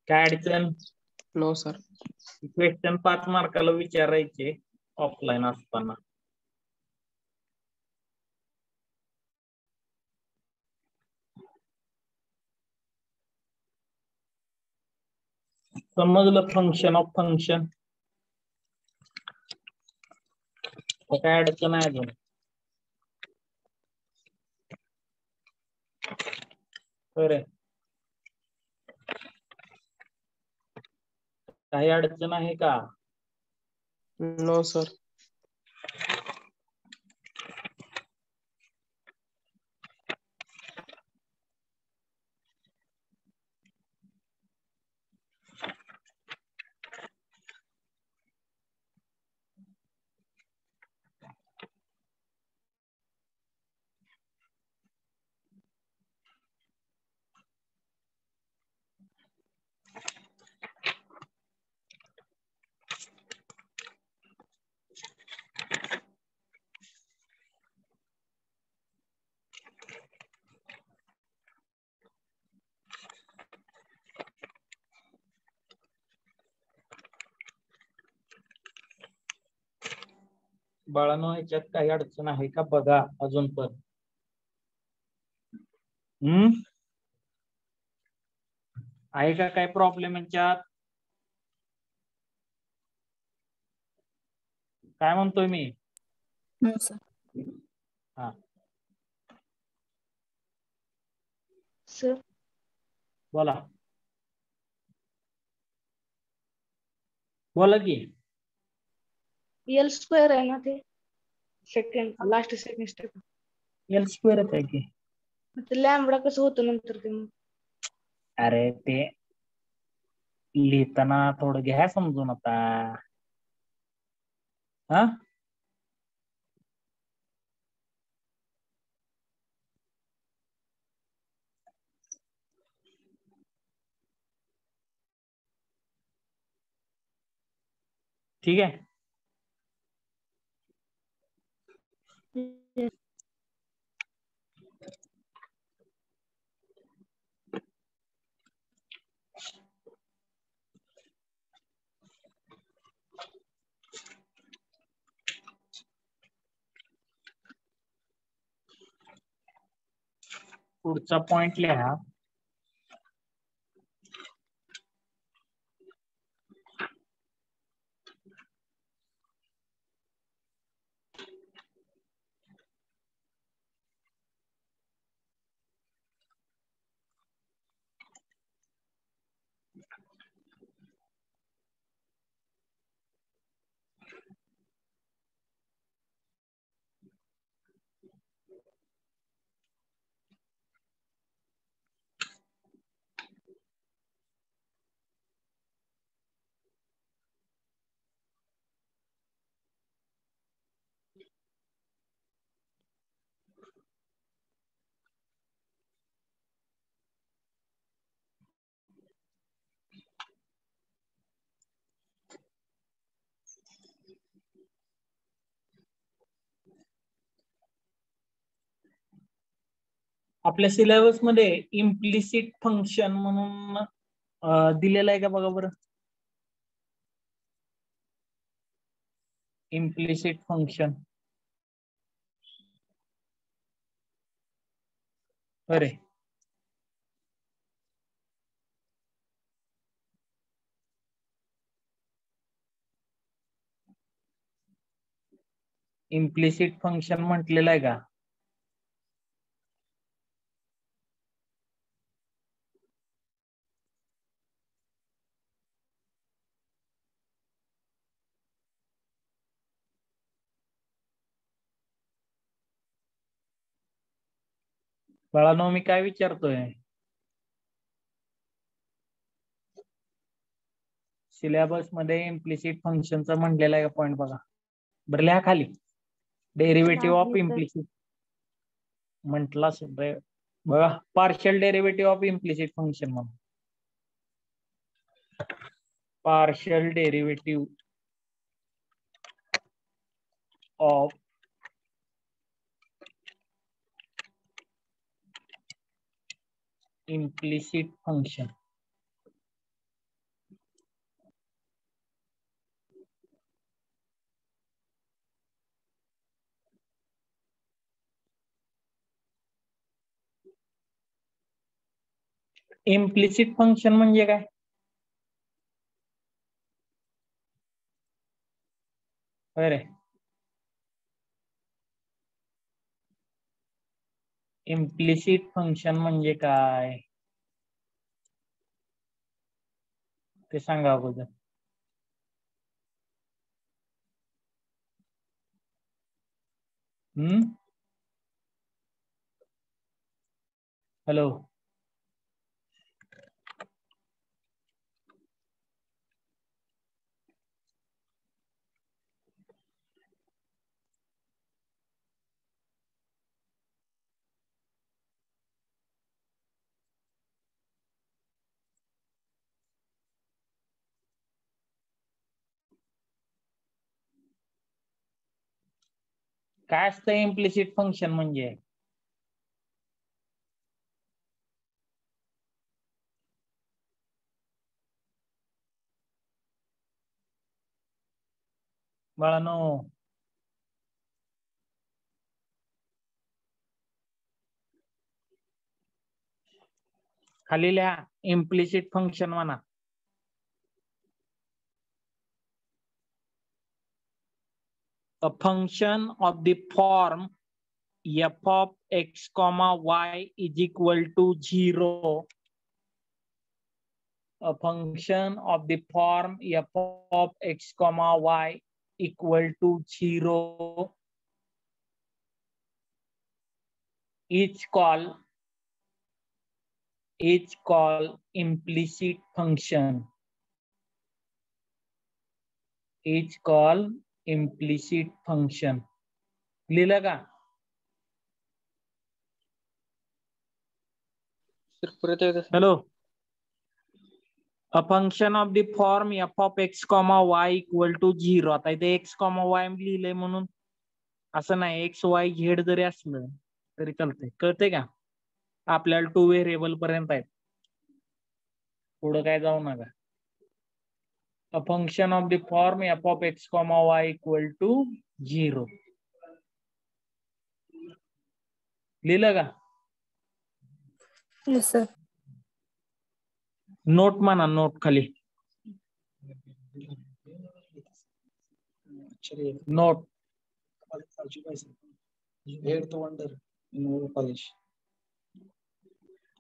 S1: काय अडचण?
S4: No sir.
S1: क्वेश्चन 5 मार्काला विचारायचे ऑफलाईन असताना. समजलं फंक्शन ऑफ फंक्शन? काय अडचण आहे अजून? बरं, काही अडचण आहे का?
S4: No sir.
S1: बाळांनो, ह्याच्यात काही अडचण आहे का बघा अजून पण. आहे का काय प्रॉब्लेम यांच्यात? काय म्हणतोय मी? हा
S5: सर
S1: बोला बोला की.
S5: एल स्क्वेअर आहे ना ते second last second step
S1: L स्क्वेअरच आहे की.
S5: ते लॅम्बडा कसं होतं नंतर ते मग?
S1: अरे ते लिहिताना थोडं घ्या समजून आता. हा ठीक आहे. पुढचा पॉइंट लिहा. आपल्या सिलेबस मध्ये इम्प्लिसिट फंक्शन म्हणून दिलेलं आहे का बघा बरं. इम्प्लिसिट फंक्शन अरे इम्प्लिसिट फंक्शन म्हटलेलं आहे का? बाळांनो मी काय विचारतोय? सिलेबस मध्ये इम्प्लिसिट फंक्शनचा म्हणलेला आहे का पॉइंट बघा. बरं लिहा खाली. डेरिव्हेटिव्ह ऑफ
S2: नाही, सर.
S1: इम्प्लिसिट म्हटला बघा. Partial derivative of implicit function म्हणून. Partial derivative of implicit function. Implicit function म्हणजे काय? अरे इम्प्लिसिट फंक्शन म्हणजे काय ते सांगा अगोदर. हॅलो काय असतं इम्प्लिसिट फंक्शन म्हणजे? बाळांनो खाली लिहा इम्प्लिसिट फंक्शन म्हणा. A function of the form f of x comma y is equal to 0. A function of the form f of x comma y equal to 0 is called implicit function. Is called implicit function. लिहिलं का? Hello. A function of the form f of x comma y equal to 0. आता इथे x comma y लिहिलंय म्हणून असं नाही, x y z जरी असलं तरी चालतंय. कळतंय का? आपल्याला 2 व्हेरिएबल पर्यंत आहेत, पुढे काय जाऊ नका. A function of the form f of x comma y equal to 0. लिहिलं का?
S7: Yes, sir.
S1: नोट म्हणा, नोट खाली note.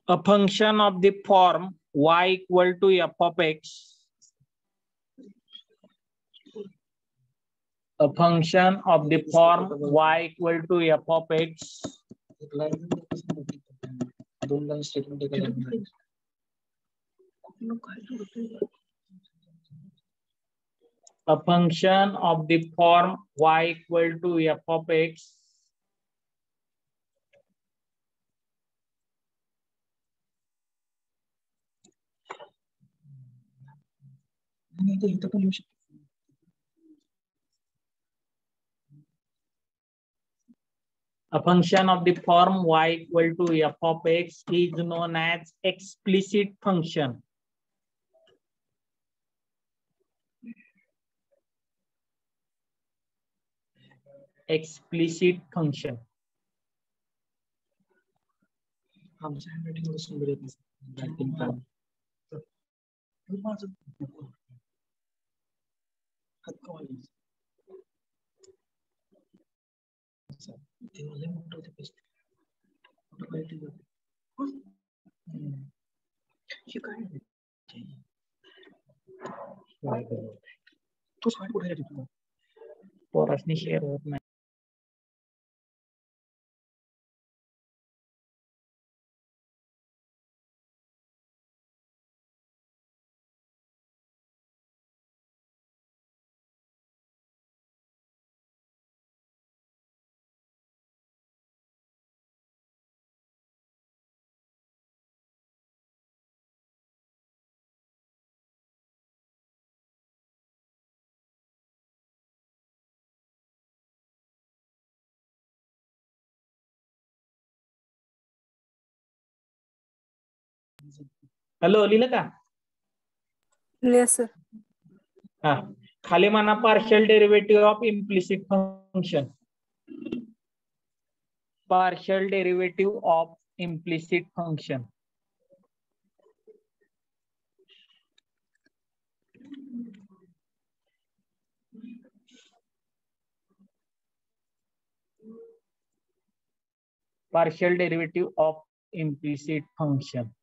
S1: A function of the form y equal to f of x. A function of the form y equal to f of x. A function of the form y equal to f of x. A function of the form y equal to f of x is known as explicit function. Explicit function. पोरासनी share होत नाही. Hello, लिहिलं का?
S7: Yes, sir.
S1: हा, खाली म्हणा partial derivative of implicit function. Partial derivative of implicit function. Partial derivative of implicit function.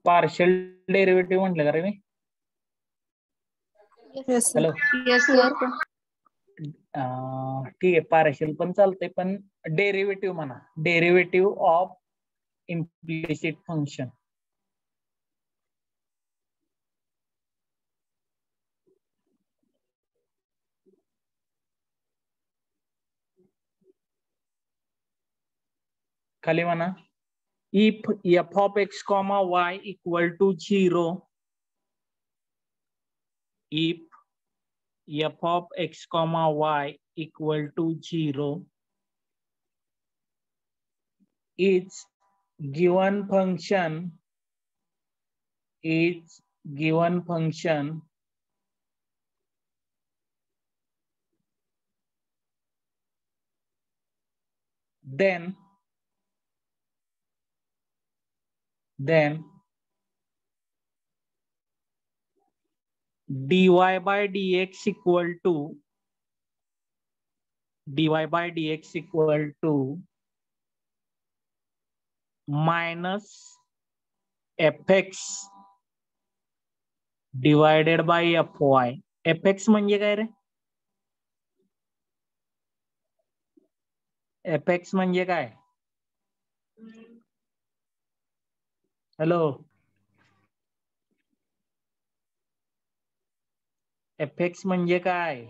S1: Partial derivative म्हटलं का रे मी?
S7: Yes, sir.
S1: Hello,
S3: Yes, sir.
S1: ठीक आहे, पार्शियल पण चालतंय, पण डेरिव्हेटिव्ह म्हणा. Derivative of implicit function. खाली म्हणा if f of x comma y equal to 0, if f of x comma y equal to 0, its given function then dy by dx equal to minus fx divided by fy. fx म्हणजे काय रे? fx म्हणजे काय? Hello, fx म्हणजे काय?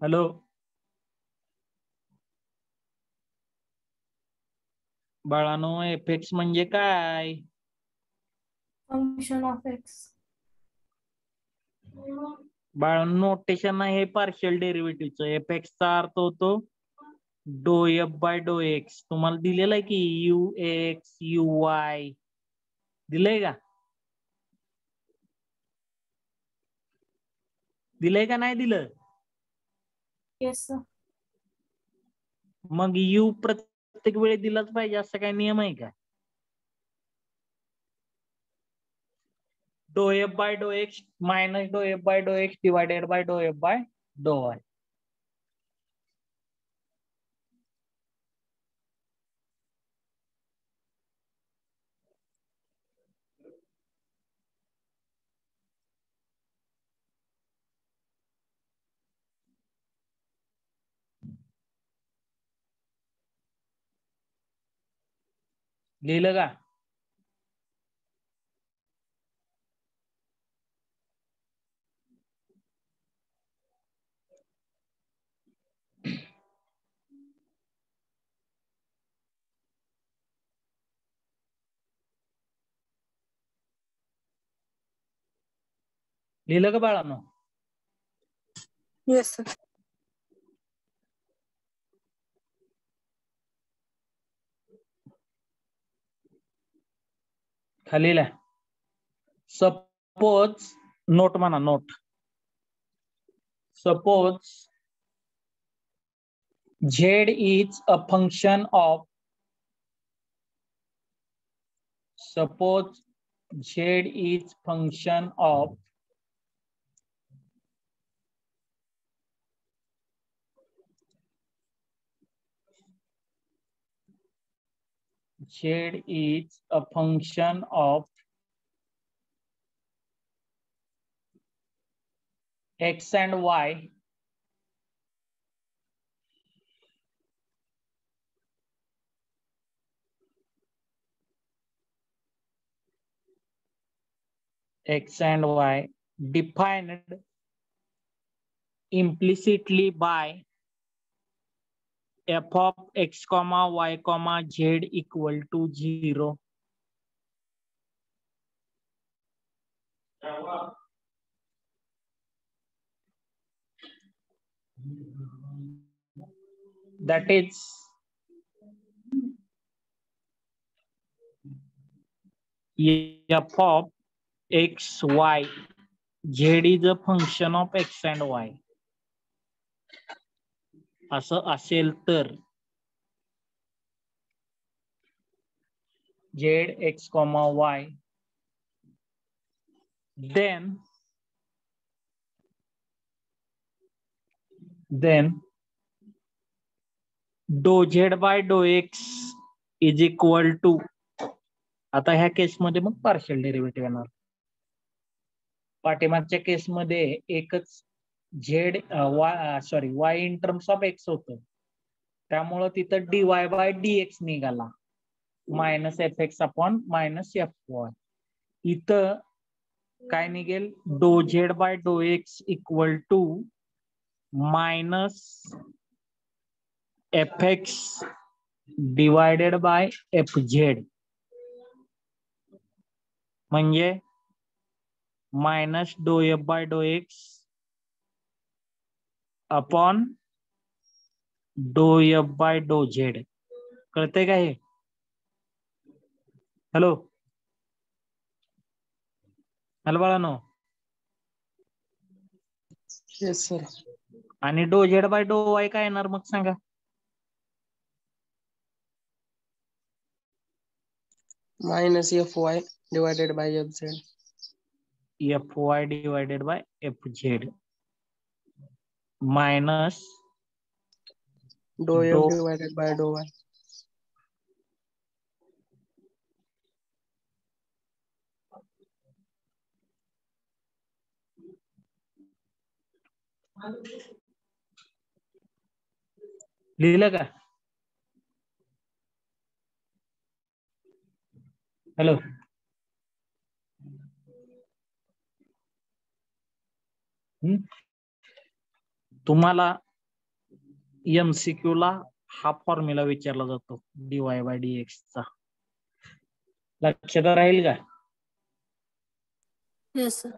S1: Hello, बाळानो fx म्हणजे काय?
S6: Function of X.
S1: बाळानो notation आहे पार्शियल डेरिव्हेटिव्हचं. fx चा अर्थ होतो डो एफ बाय डो एक्स. तुम्हाला दिलेला आहे की यू एक्स यू वाय दिलंय का? दिलंय का नाही दिलं?
S6: Yes sir.
S1: मग यू प्रत्येक वेळी दिलाच पाहिजे असं काही नियम आहे का? Dou F by dou x minus dou F by dou X divided by dou F by dou Y. लिहिलं का? लिहिलं का बाळांनो?
S7: Yes, sir.
S1: खाली लिहा. सपोज नोट म्हणा note. Suppose z is a function of x and y defined implicitly by f of x comma y comma z equal to 0. That is f of x, y, z is a function of x and y. असं असेल तर z x comma y then dou z by dou x is equal to, आता ह्या केसमध्ये मग partial derivative येणार. पाठीमागच्या केसमध्ये एकच Z y in terms of X होतं, त्यामुळं तिथं dy बाय dx निघाला minus F X upon minus F Y. इथं काय निघेल? Dou Z by dou X equal to minus F X divided by F Z म्हणजे minus dou F by dou X upon dou F by dou Z. कळतंय का हे? Hello hello बाळानो.
S4: Yes, sir.
S1: आणि dou Z by dou Y काय येणार मग सांगा?
S4: Minus Fy divided by Fz.
S1: F Y divided by F Z minus
S4: Dou
S1: डो
S4: F divided by dou Y.
S1: लिहिलं का? हॅलो तुम्हाला MCQ ला हा फॉर्म्युला विचारला जातो डीवाय बाय डीएक्स चा. लक्षात राहील का?
S7: Yes, sir.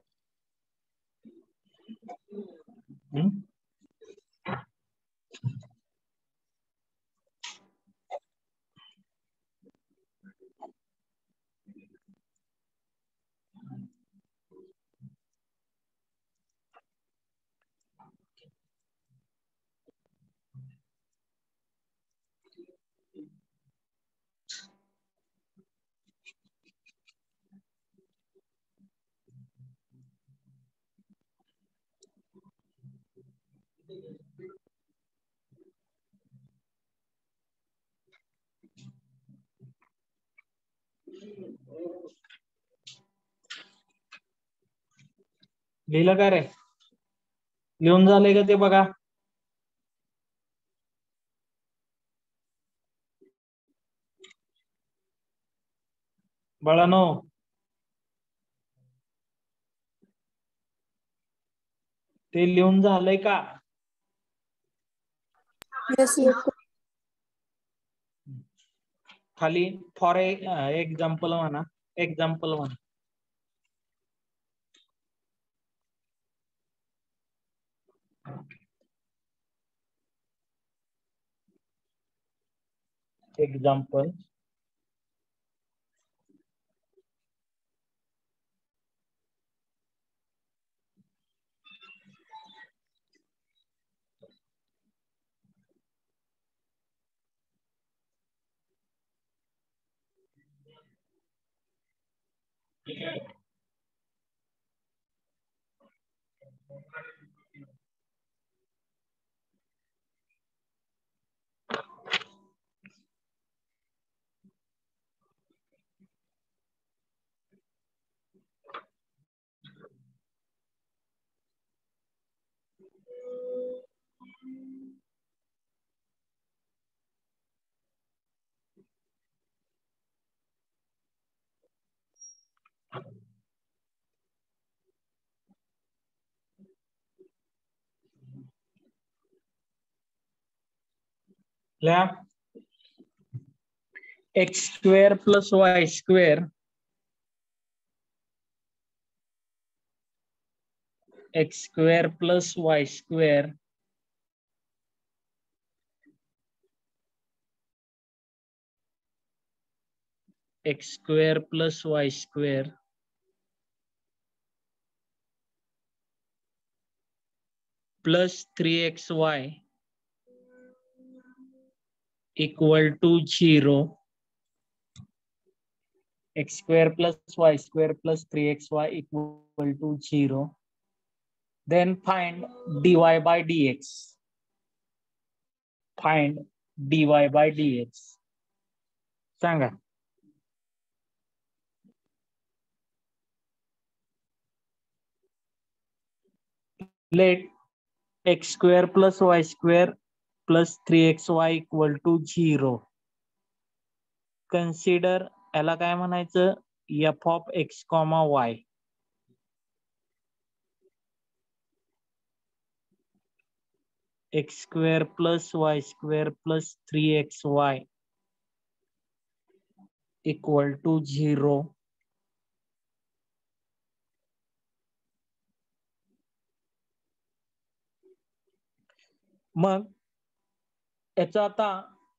S1: लिहिलं का रे? लिहून झालंय का ते बघा. बाळानो ते लिहून झालंय का?
S7: Yes, sir.
S1: खाली फॉर एक्झाम्पल म्हणा. एक्झाम्पल म्हणा. Example x square plus Y square X square plus Y square X square plus Y square plus 3xy equal to 0. X square plus y square plus 3xy equal to 0. Then find dy by dx. Find dy by dx. सांगा. Let x square plus y square plus 3xy equal to 0. Consider याला काय म्हणायचं? f of x, y. X square plus Y square plus 3xy equal to 0. मग याचा आता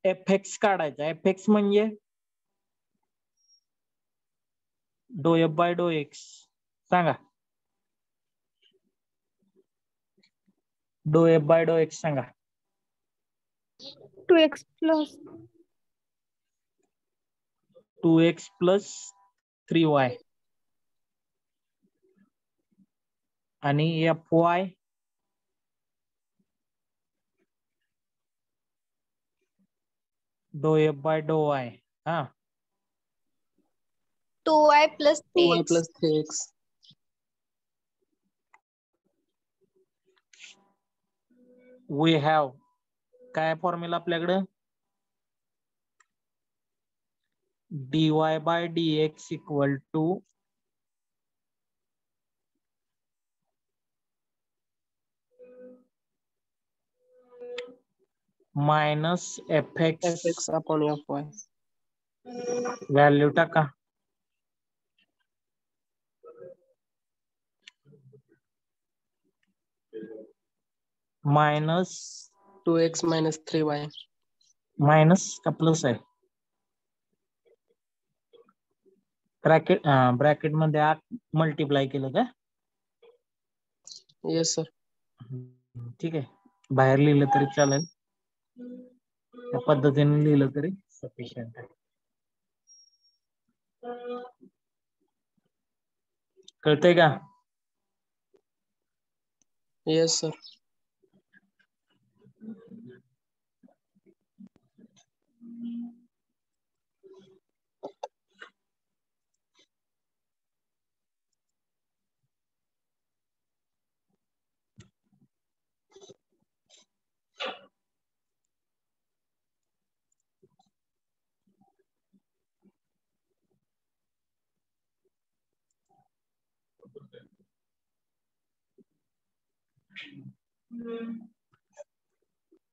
S1: F काढायचा. F म्हणजे डो एफ बाय डो एक्स. सांगा, डो एफ बाय डो एक्स सांगा.
S7: 2x plus
S1: 2x plus 3y आणि F Y dou F by dou Y. हा,
S3: 2y plus
S4: 2y
S3: 3x.
S4: plus 3x.
S1: We have काय फॉर्म्युला आपल्याकडे, dy by dx equal to minus F X.
S4: fx upon fy.
S1: Value टाका. Minus
S4: 2x minus 3y.
S1: Minus का plus आहे. Bracket मध्ये multiply केलं का.
S4: Yes, sir.
S1: ठीक आहे, बाहेर लिहिलं तरी चालेल, त्या पद्धतीने लिहिलं तरी सफिशियंट आहे. कळतंय का.
S4: Yes, sir.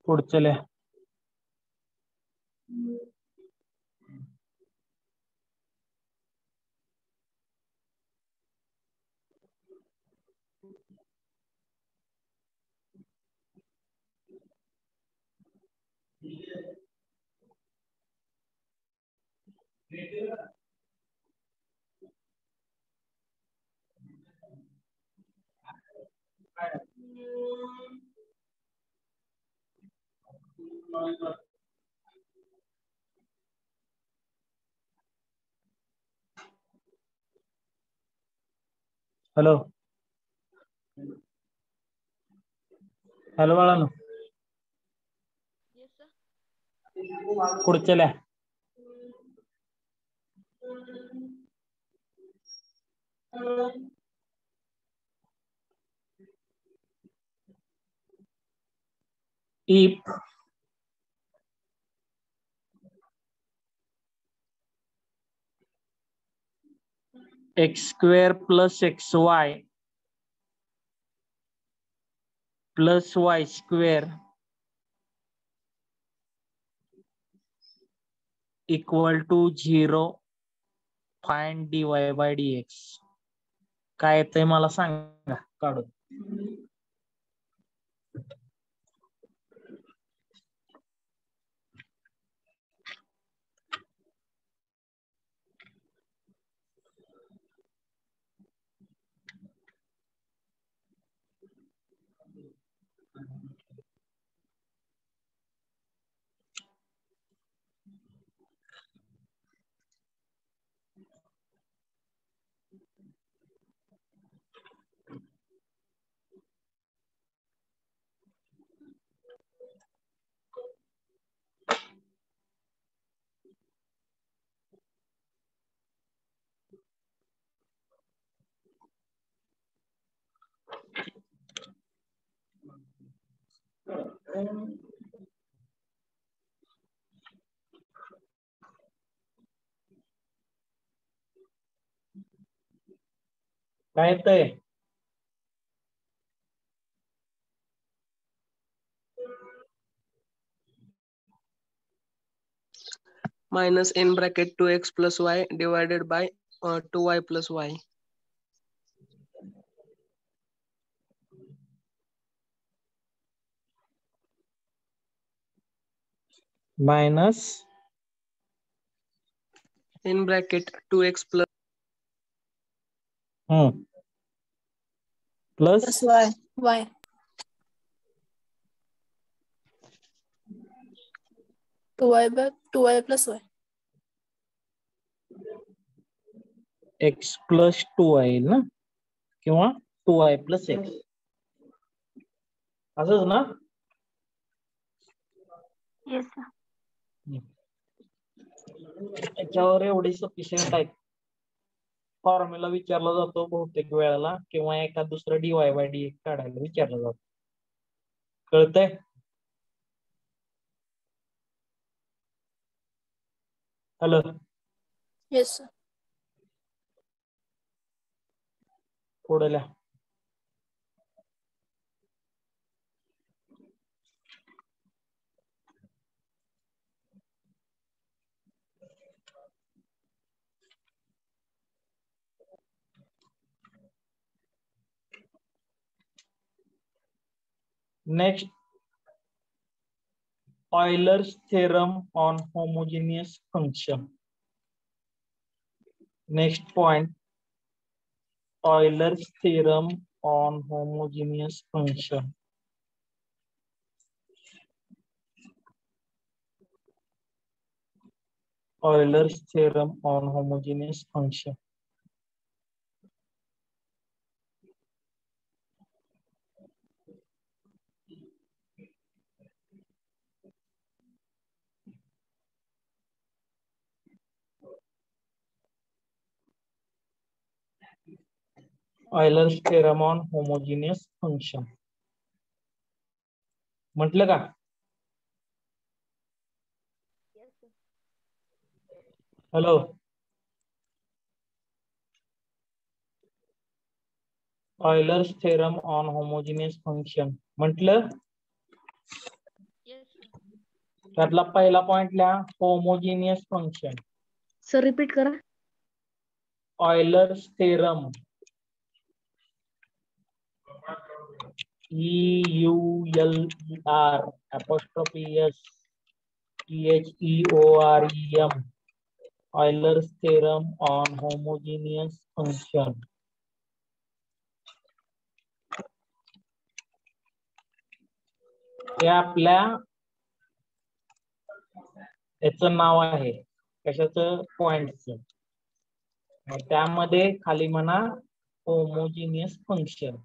S1: पुढचं लिहा. हॅलो हॅलो बाळानो,
S2: Yes, sir.
S1: पुढचं लिहा. if x square plus xy plus y square equal to 0, find dy by dx. काय येतंय मला सांगा काढून. काय येतंय.
S4: minus in bracket 2x plus y divided by 2y plus y.
S1: Minus
S4: in bracket 2x plus
S1: plus
S7: Plus y. Y. 2y plus y.
S1: x plus 2y ना किंवा 2y plus x असंच ना.
S3: Yes, sir.
S1: याच्यावर एवढी sufficient आहे. Formula विचारला जातो बहुतेक वेळेला किंवा एका दुसरं dy by dx काढायला विचारलं जातं. कळतंय? हॅलो.
S7: Yes, sir.
S1: पुढे लिहा. Next, Euler's theorem on homogeneous function. Next point, Euler's theorem on homogeneous function. Euler's theorem on homogeneous function. Euler's theorem on homogeneous function. म्हटलं का? Hello. Euler's theorem on homogeneous function म्हटलं. त्यातला पहिला point लिहा homogeneous function.
S5: Sir repeat करा.
S1: Euler's theorem EULER apostrophe S THEOREM Euler's theorem on homogeneous function. हे आपल्या याचं नाव आहे कशाचं पॉइंटचं. त्यामध्ये खाली म्हणा होमोजिनियस फंक्शन.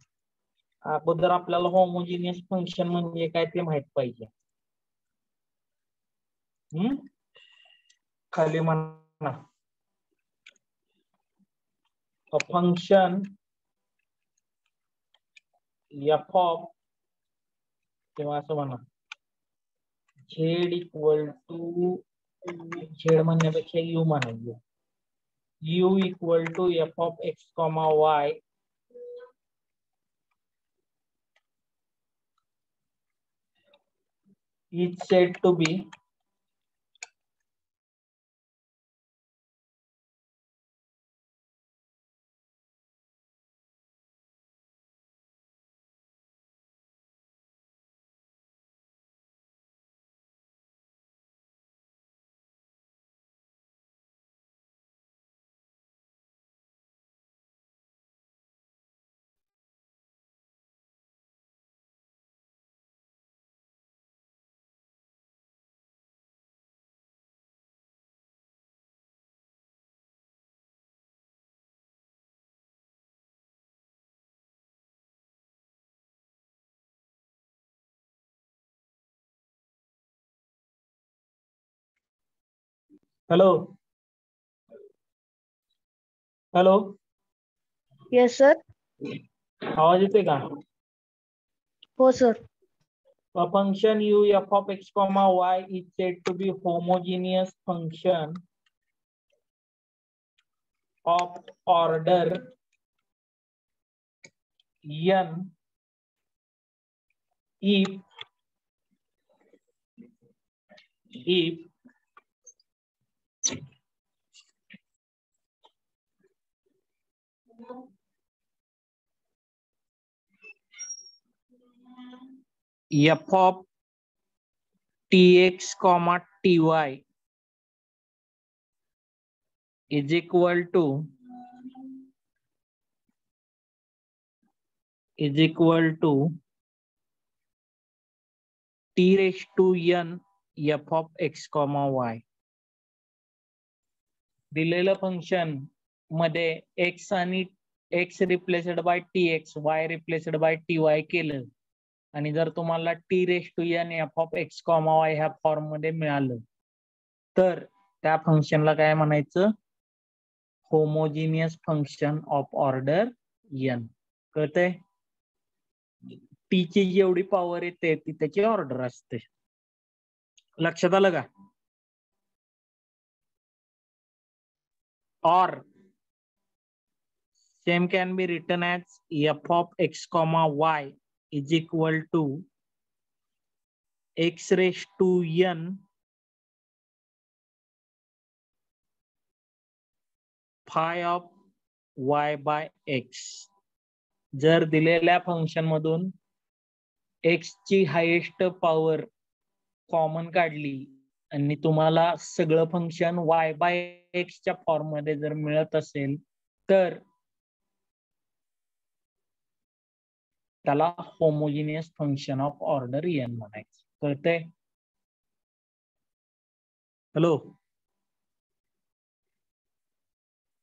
S1: अगोदर आपल्याला होमोजिनियस फंक्शन म्हणजे काय ते माहित पाहिजे. खाली म्हणा फंक्शन एफ ऑफ किंवा असं म्हणा झेड इक्वल टू झेड म्हणण्यापेक्षा यू म्हणायचं. u equal to f of x comma y is said to be hello. Hello.
S5: Yes sir.
S1: आवाज येतोय का?
S5: हो sir.
S1: A function u f of x comma y is said to be homogeneous function of order n if f of tx comma ty is equal to t raised to n f of x comma y. दिलेलं function मध्ये x आणि x replaced by tx, y replaced by ty केलं आणि जर तुम्हाला t raise to n f of x comma y ह्या form मध्ये मिळालं तर त्या फंक्शनला काय म्हणायचं? Homogeneous function of order n. कळतंय? टी ची जेवढी पॉवर येते ती त्याची ऑर्डर असते. लक्षात आलं का? or same can be written as f of x comma y is equal to x raised to n phi of y by x. जर दिलेल्या फंक्शन मधून x ची हायेस्ट पॉवर कॉमन काढली आणि तुम्हाला सगळं फंक्शन y बाय x च्या form मध्ये जर मिळत असेल तर त्याला homogeneous function of order n म्हणायचं. कळतंय? Hello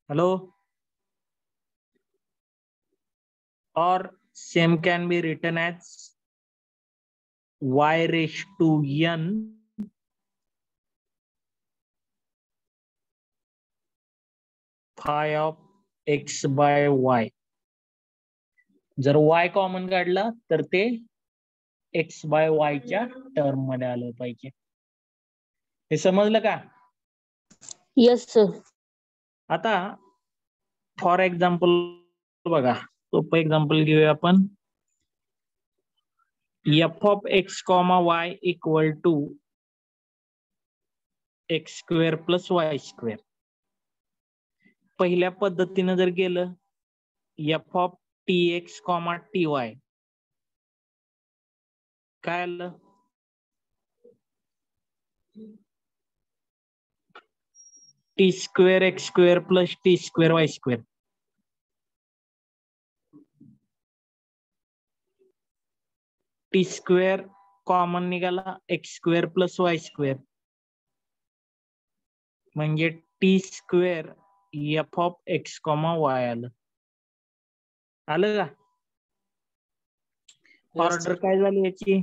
S1: hello. or same can be written as y raised to n phi of x by y. जर y कॉमन काढला तर ते x बाय y च्या टर्म मध्ये आलं पाहिजे. हे समजलं का?
S7: Yes, sir.
S1: आता फॉर एक्झाम्पल बघा, सोपं एक्झाम्पल घेऊया आपण. f of x comma y equal to X square plus Y square. पहिल्या पद्धतीनं जर गेलं f of tx comma ty काय आलं? T square X square plus T square Y square. T square common निघाला X square plus Y square म्हणजे t square f of x comma y आलं. आलं का? ऑर्डर काय झाली याची?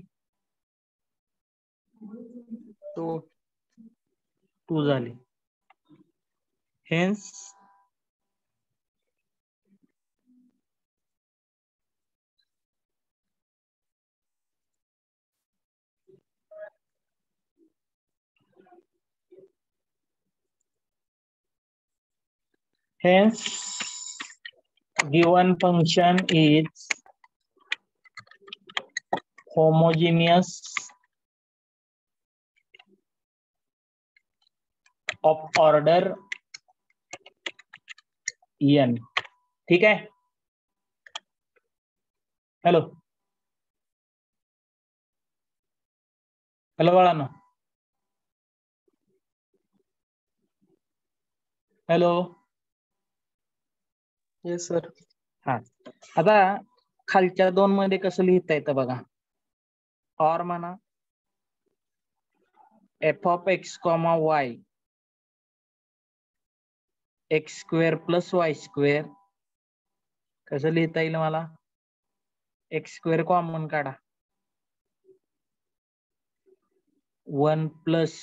S1: 2 झाली. Hence given function is homogeneous of order n. ठीक आहे? हॅलो हॅलो बाळांनो. हॅलो.
S4: Yes sir.
S1: हा, आता खालच्या 2 मध्ये कसं लिहिता येतं बघा. और म्हणा F of x comma Y x square plus Y square. कसं लिहिता येईल मला? एक्स स्क्वेअर कॉमन काढा, 1 प्लस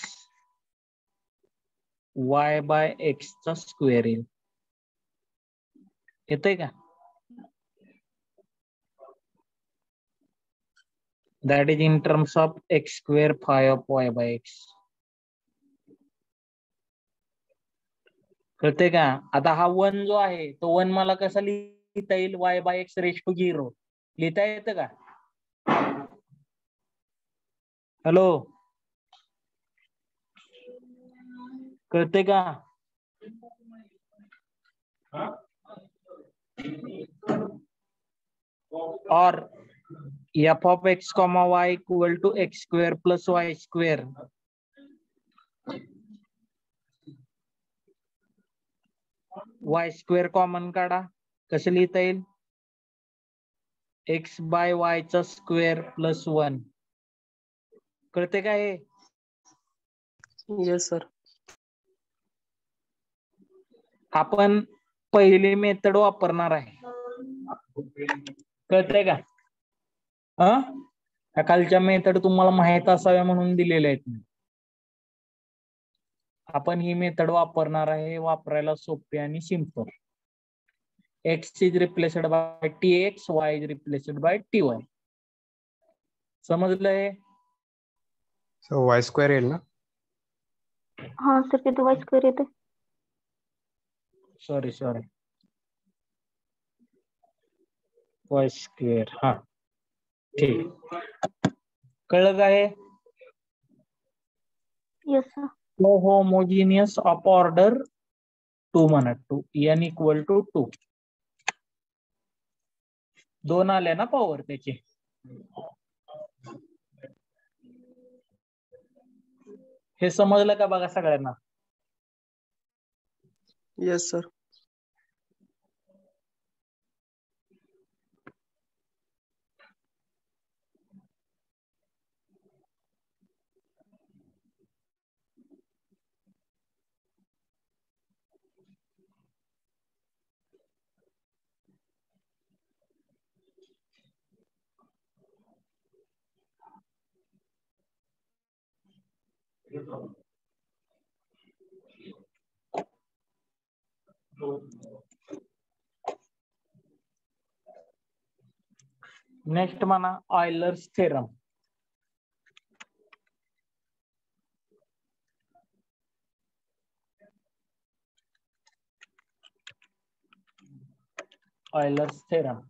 S1: वाय बाय एक्स चा स्क्वेअर येईल. येतंय का? That is in terms of x square five of Y by x. कळतंय का? आता हा 1 जो आहे तो 1 मला कसा लिहिता येईल? Y by x raise to 0 लिहिता येतं का? हॅलो कळतंय का? और f of x comma y equal to x square plus y square. y square common काढा. कसं लिहिता येईल? x बाय y चा स्क्वेअर प्लस 1. कळते का हे?
S4: Yes, sir.
S1: आपण पहिली मेथड वापरणार आहे. कळतंय का? ह्या खालच्या मेथड तुम्हाला माहित असाव्या म्हणून दिलेल्या आहेत. आपण ही मेथड वापरणार आहे. वापरायला सोपी आणि simple. x is replaced by tx, y is replaced by ty. समजलंय?
S8: So y square येईल ना?
S3: हाँ सर तिथे वाय स्क्वेअर येते.
S1: Sorry y square. हा ठीक. कळलं का हे?
S3: Yes sir.
S1: Homogeneous of order 2 म्हणा. 2 n इक्वल टू 2. 2 आले ना पॉवर त्याचे. हे समजलं का बघा सगळ्यांना?
S4: Yes, sir.
S1: नेक्स्ट म्हणा ऑयलर्स थेरम. Euler's theorem.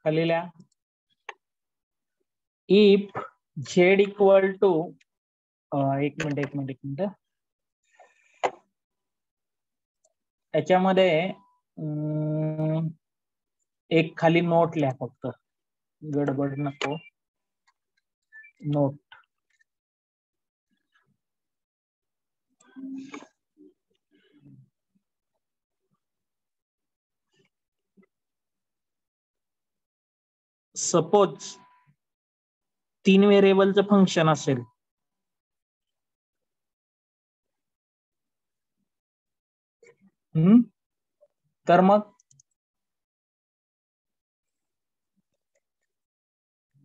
S1: खाली लिहा. इफ z इक्वल टू एक मिनिट याच्यामध्ये एक खाली नोट लिहा फक्त. गडबड नको. नोट. सपोज 3 व्हेरिएबलचं फंक्शन असेल. तर मग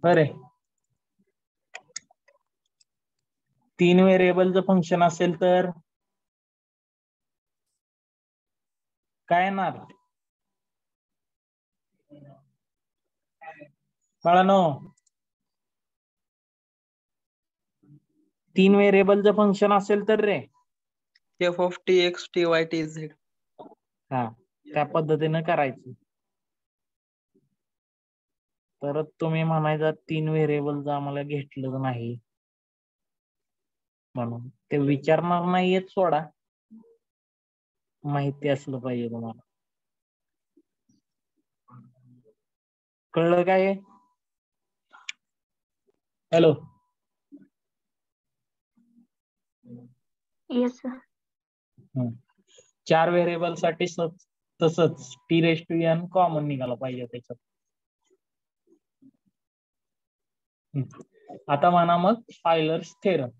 S1: अरे 3 व्हेरिएबलचं फंक्शन असेल तर काय येणार? बाळांनो 3 व्हेरिएबलचं फंक्शन असेल तर रे
S4: f of tx, ty, tz.
S1: हा त्या पद्धतीने करायचं. परत तुम्ही म्हणायचा 3 व्हेरिएबलचं आम्हाला घेतलं नाही म्हणून. ते विचारणार नाहीयेत सोडा. माहिती असलं पाहिजे तुम्हाला. कळलं काय? हॅलो.
S3: Yes sir.
S1: 4 व्हेरिएबल साठी तसंच t⁻n कॉमन निघाला पाहिजे त्याच्यात. आता म्हणा मग ऑयलर्स थेरम.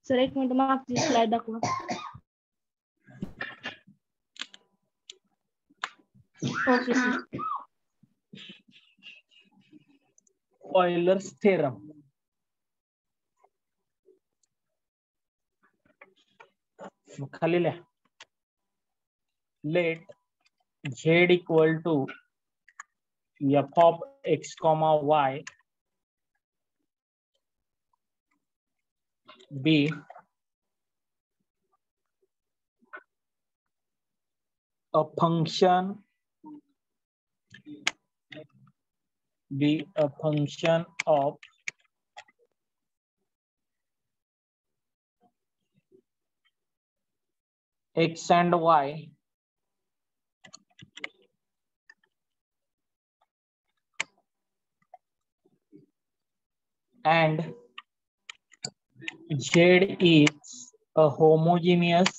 S5: सर एक मिनिट मागची स्लाइड दाखवा. Okay sir.
S1: Euler's theorem. खाली लिहा. Let z equal to f of x comma y be a function of x and y and z is a homogeneous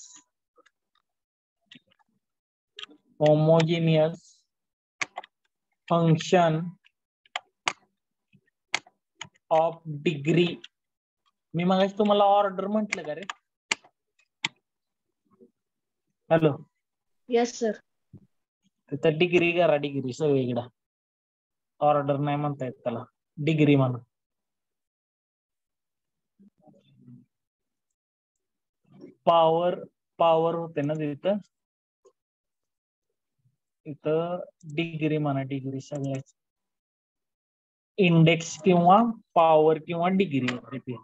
S1: function of degree. मी मगाशी तुम्हाला order म्हटलं का रे? Hello,
S5: Yes, sir.
S1: तर degree करा, डिग्री सगळीकडे. ऑर्डर नाही म्हणता येत त्याला, डिग्री म्हणा. पॉवर होते ना तिथं, इथं डिग्री म्हणा, डिग्री सगळ्याच. इंडेक्स किंवा पॉवर किंवा डिग्री तिथे.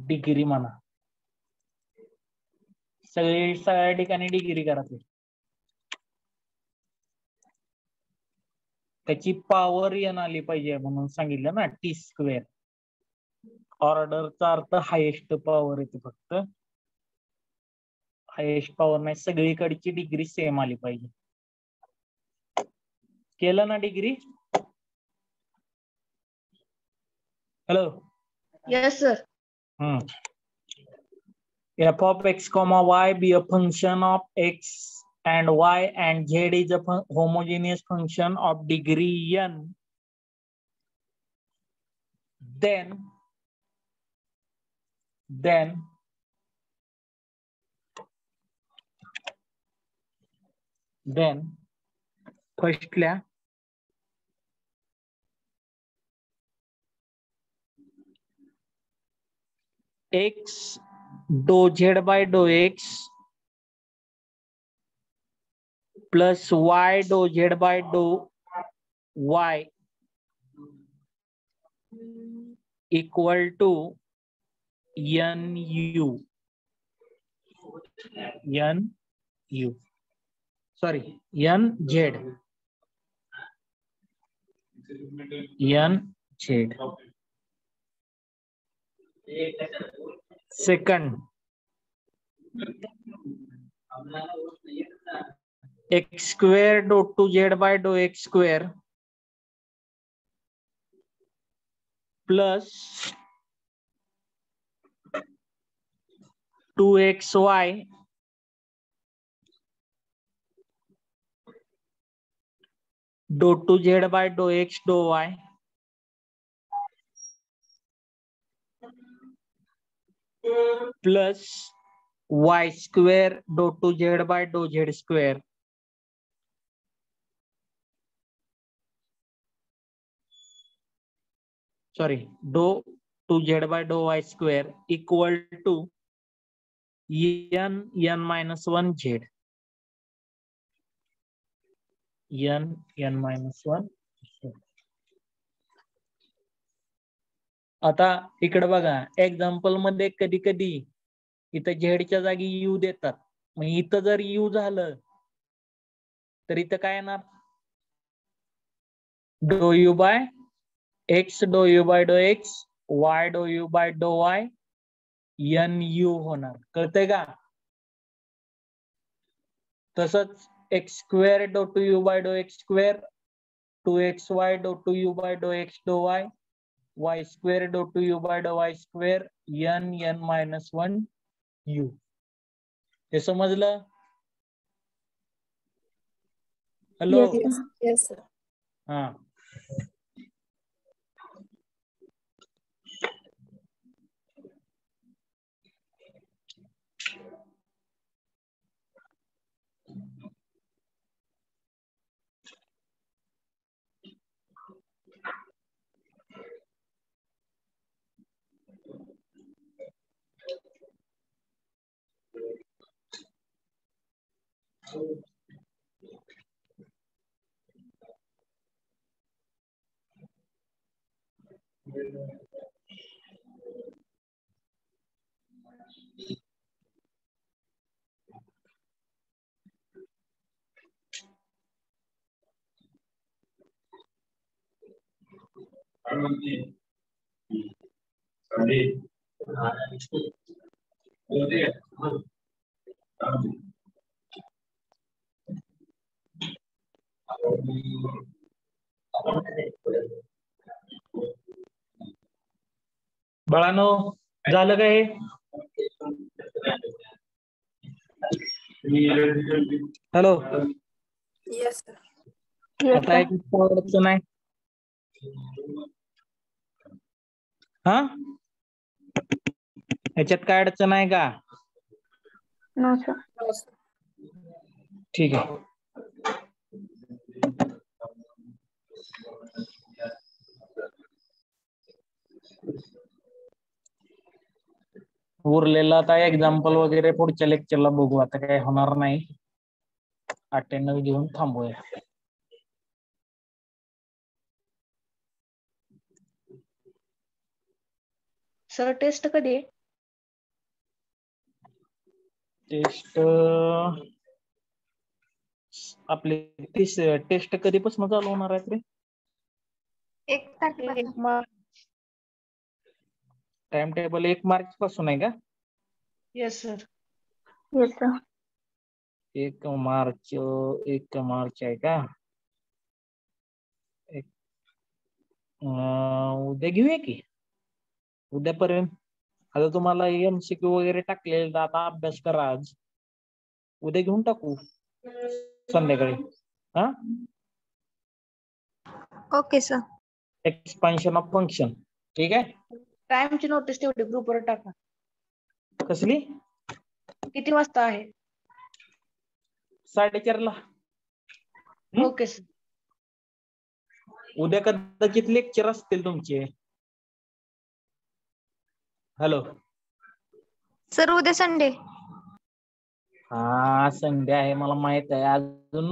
S1: डिग्री म्हणा, सगळ्या ठिकाणी डिग्री करा. त्याची पॉवर एन आली पाहिजे म्हणून सांगितलं ना, टी स्क्वेअर. ऑर्डरचा अर्थ हायेस्ट पॉवर येते, फक्त हायेस्ट पॉवर नाही, सगळीकडची डिग्री सेम आली पाहिजे. केलं ना degree? Hello.
S5: Yes, sir.
S1: f of x comma y be a function of x and y and z is a homogeneous function of degree n, then firstल्या x dou z by dou x plus y dou z by dou y equal to nu. Sorry, nz. Second, x square dou 2z by dou x square plus 2xy dou 2z by dou x dou y plus y square dou 2z by dou z square dou 2z by dou y square equal to n minus 1 z. n minus 1. आता इकडे बघा, example मध्ये कधी कधी इथं झेडच्या जागी you देतात. मग इथं जर यू झालं तर इथं काय येणार? Dou U by X, dou U by dou X, Y dou U by dou Y, N U होणार. कळतंय का? तसंच X square dou two U by dou x square, 2xy dou two U by dou X dou Y, y square dou 2u by dou y square n minus 1 u. हे समजलं? Hello.
S3: Yes, sir.
S1: हा. बाळांनो झालं का हे? Hello,
S6: Yes, sir.
S1: आता एक अडचण आहे. हा, ह्याच्यात काय अडचण आहे का?
S3: No, sir.
S6: No, sir.
S1: ठीक आहे. उरलेला आता एक्झाम्पल वगैरे पुढच्या लेक्चरला बघू. आता काय होणार नाही. अटेंडन्स घेऊन थांबूया.
S5: सर टेस्ट कधी आहे?
S1: टेस्ट आपली टेस्ट कधीपासून चालू होणार आहे रे?
S3: 1 तारखेपासून.
S1: टाइम टेबल 1 मार्च पासून आहे का?
S5: Yes sir.
S3: Yes, sir.
S1: 1 March आहे का? उद्या घेऊया की, उद्यापर्यंत. आता तुम्हाला MCQ वगैरे टाकलेलं, आता अभ्यास करा आज. उद्या घेऊन टाकू संध्याकाळी. हा,
S3: Okay, sir.
S1: Expansion of function. ठीक आहे.
S5: टाइमची नोटीस तेवढी ग्रुपवर टाका.
S1: कसली?
S5: किती वाजता आहे?
S1: 4:30 ला.
S5: Okay sir.
S1: उद्या कदाचित लेक्चर असतील तुमचे. हॅलो,
S3: सर उद्या संडे.
S1: हा संडे आहे मला माहित आहे. अजून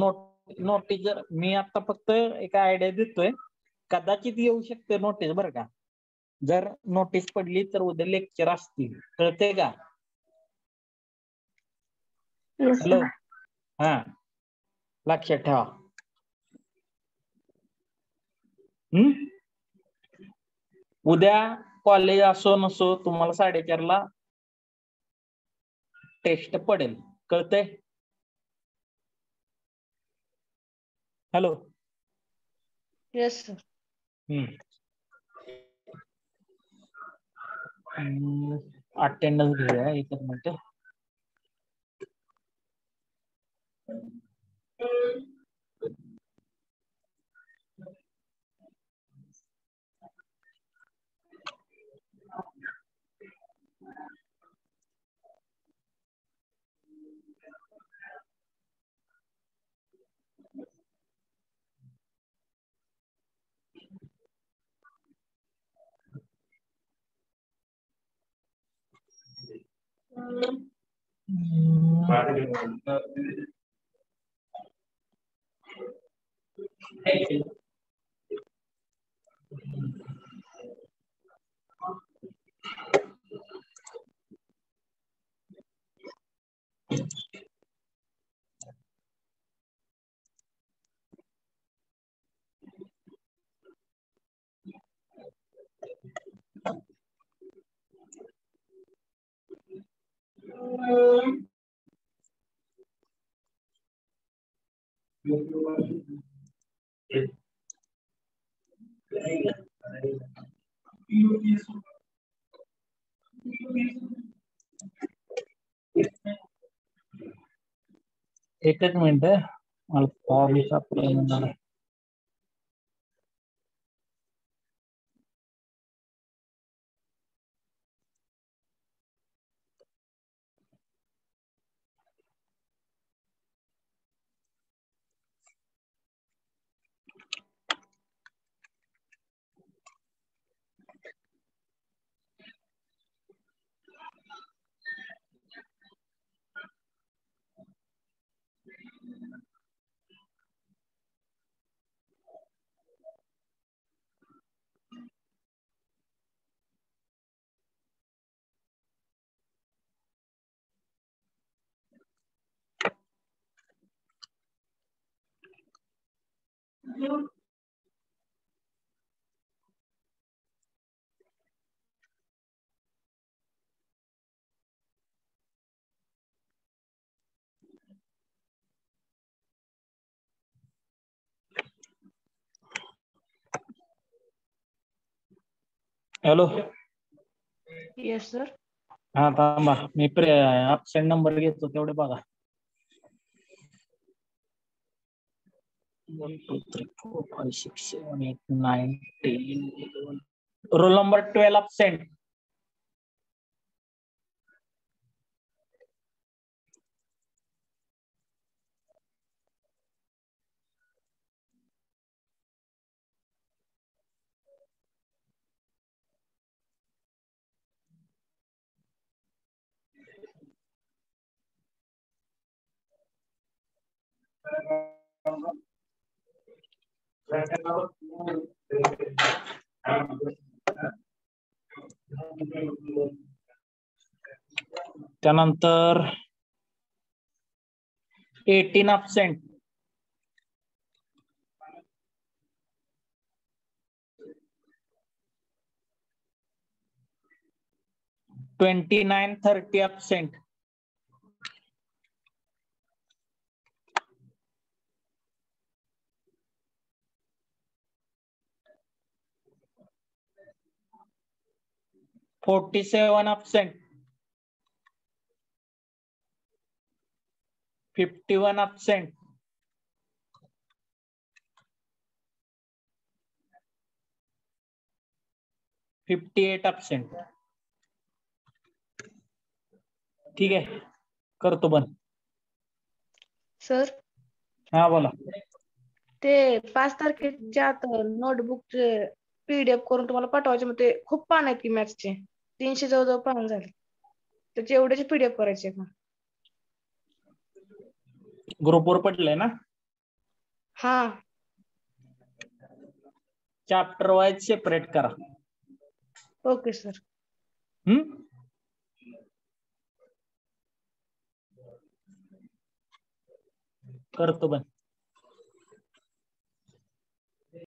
S1: नोटीस जर मी आता फक्त एक आयडिया देतोय, कदाचित येऊ शकते नोटीस बरं का. जर नोटीस पडली तर उद्या लेक्चर असतील, कळते का?
S3: Yes,
S1: hello,
S3: sir.
S1: हा लक्षात ठेवा. उद्या कॉलेज असो नसो तुम्हाला 4:30 ला टेस्ट पडेल, कळतंय? हॅलो.
S5: Yes sir.
S1: अटेंडन्स घेऊया 1 मिनिट. एकच मिनिट, मला फॉर्म सापडला. हॅलो.
S5: Yes sir.
S1: हा थांबा मी ॲबसेंट नंबर घेतो तेवढे बघा. 1 2 3 4 5 6 7 8 9 10 11. Roll number 12 absent. त्यानंतर 18 absent. $29 30 absent. $47 absent. 51 absent. 58 absent. ठीक आहे करतो बंद.
S5: सर
S1: हा बोला.
S5: ते 5 तारखेच्या आत नोटबुकचे PDF करून तुम्हाला पाठवायचे, मग ते खूप पान आहेत की मॅथ्सचे 300 जवळजवळ पान झाले. त्याचे एवढेच PDF करायचे का?
S1: ग्रुपवर पडलंय ना.
S5: हा
S1: चॅप्टर वाईज सेपरेट करा.
S5: Okay sir.
S1: करतो बंद.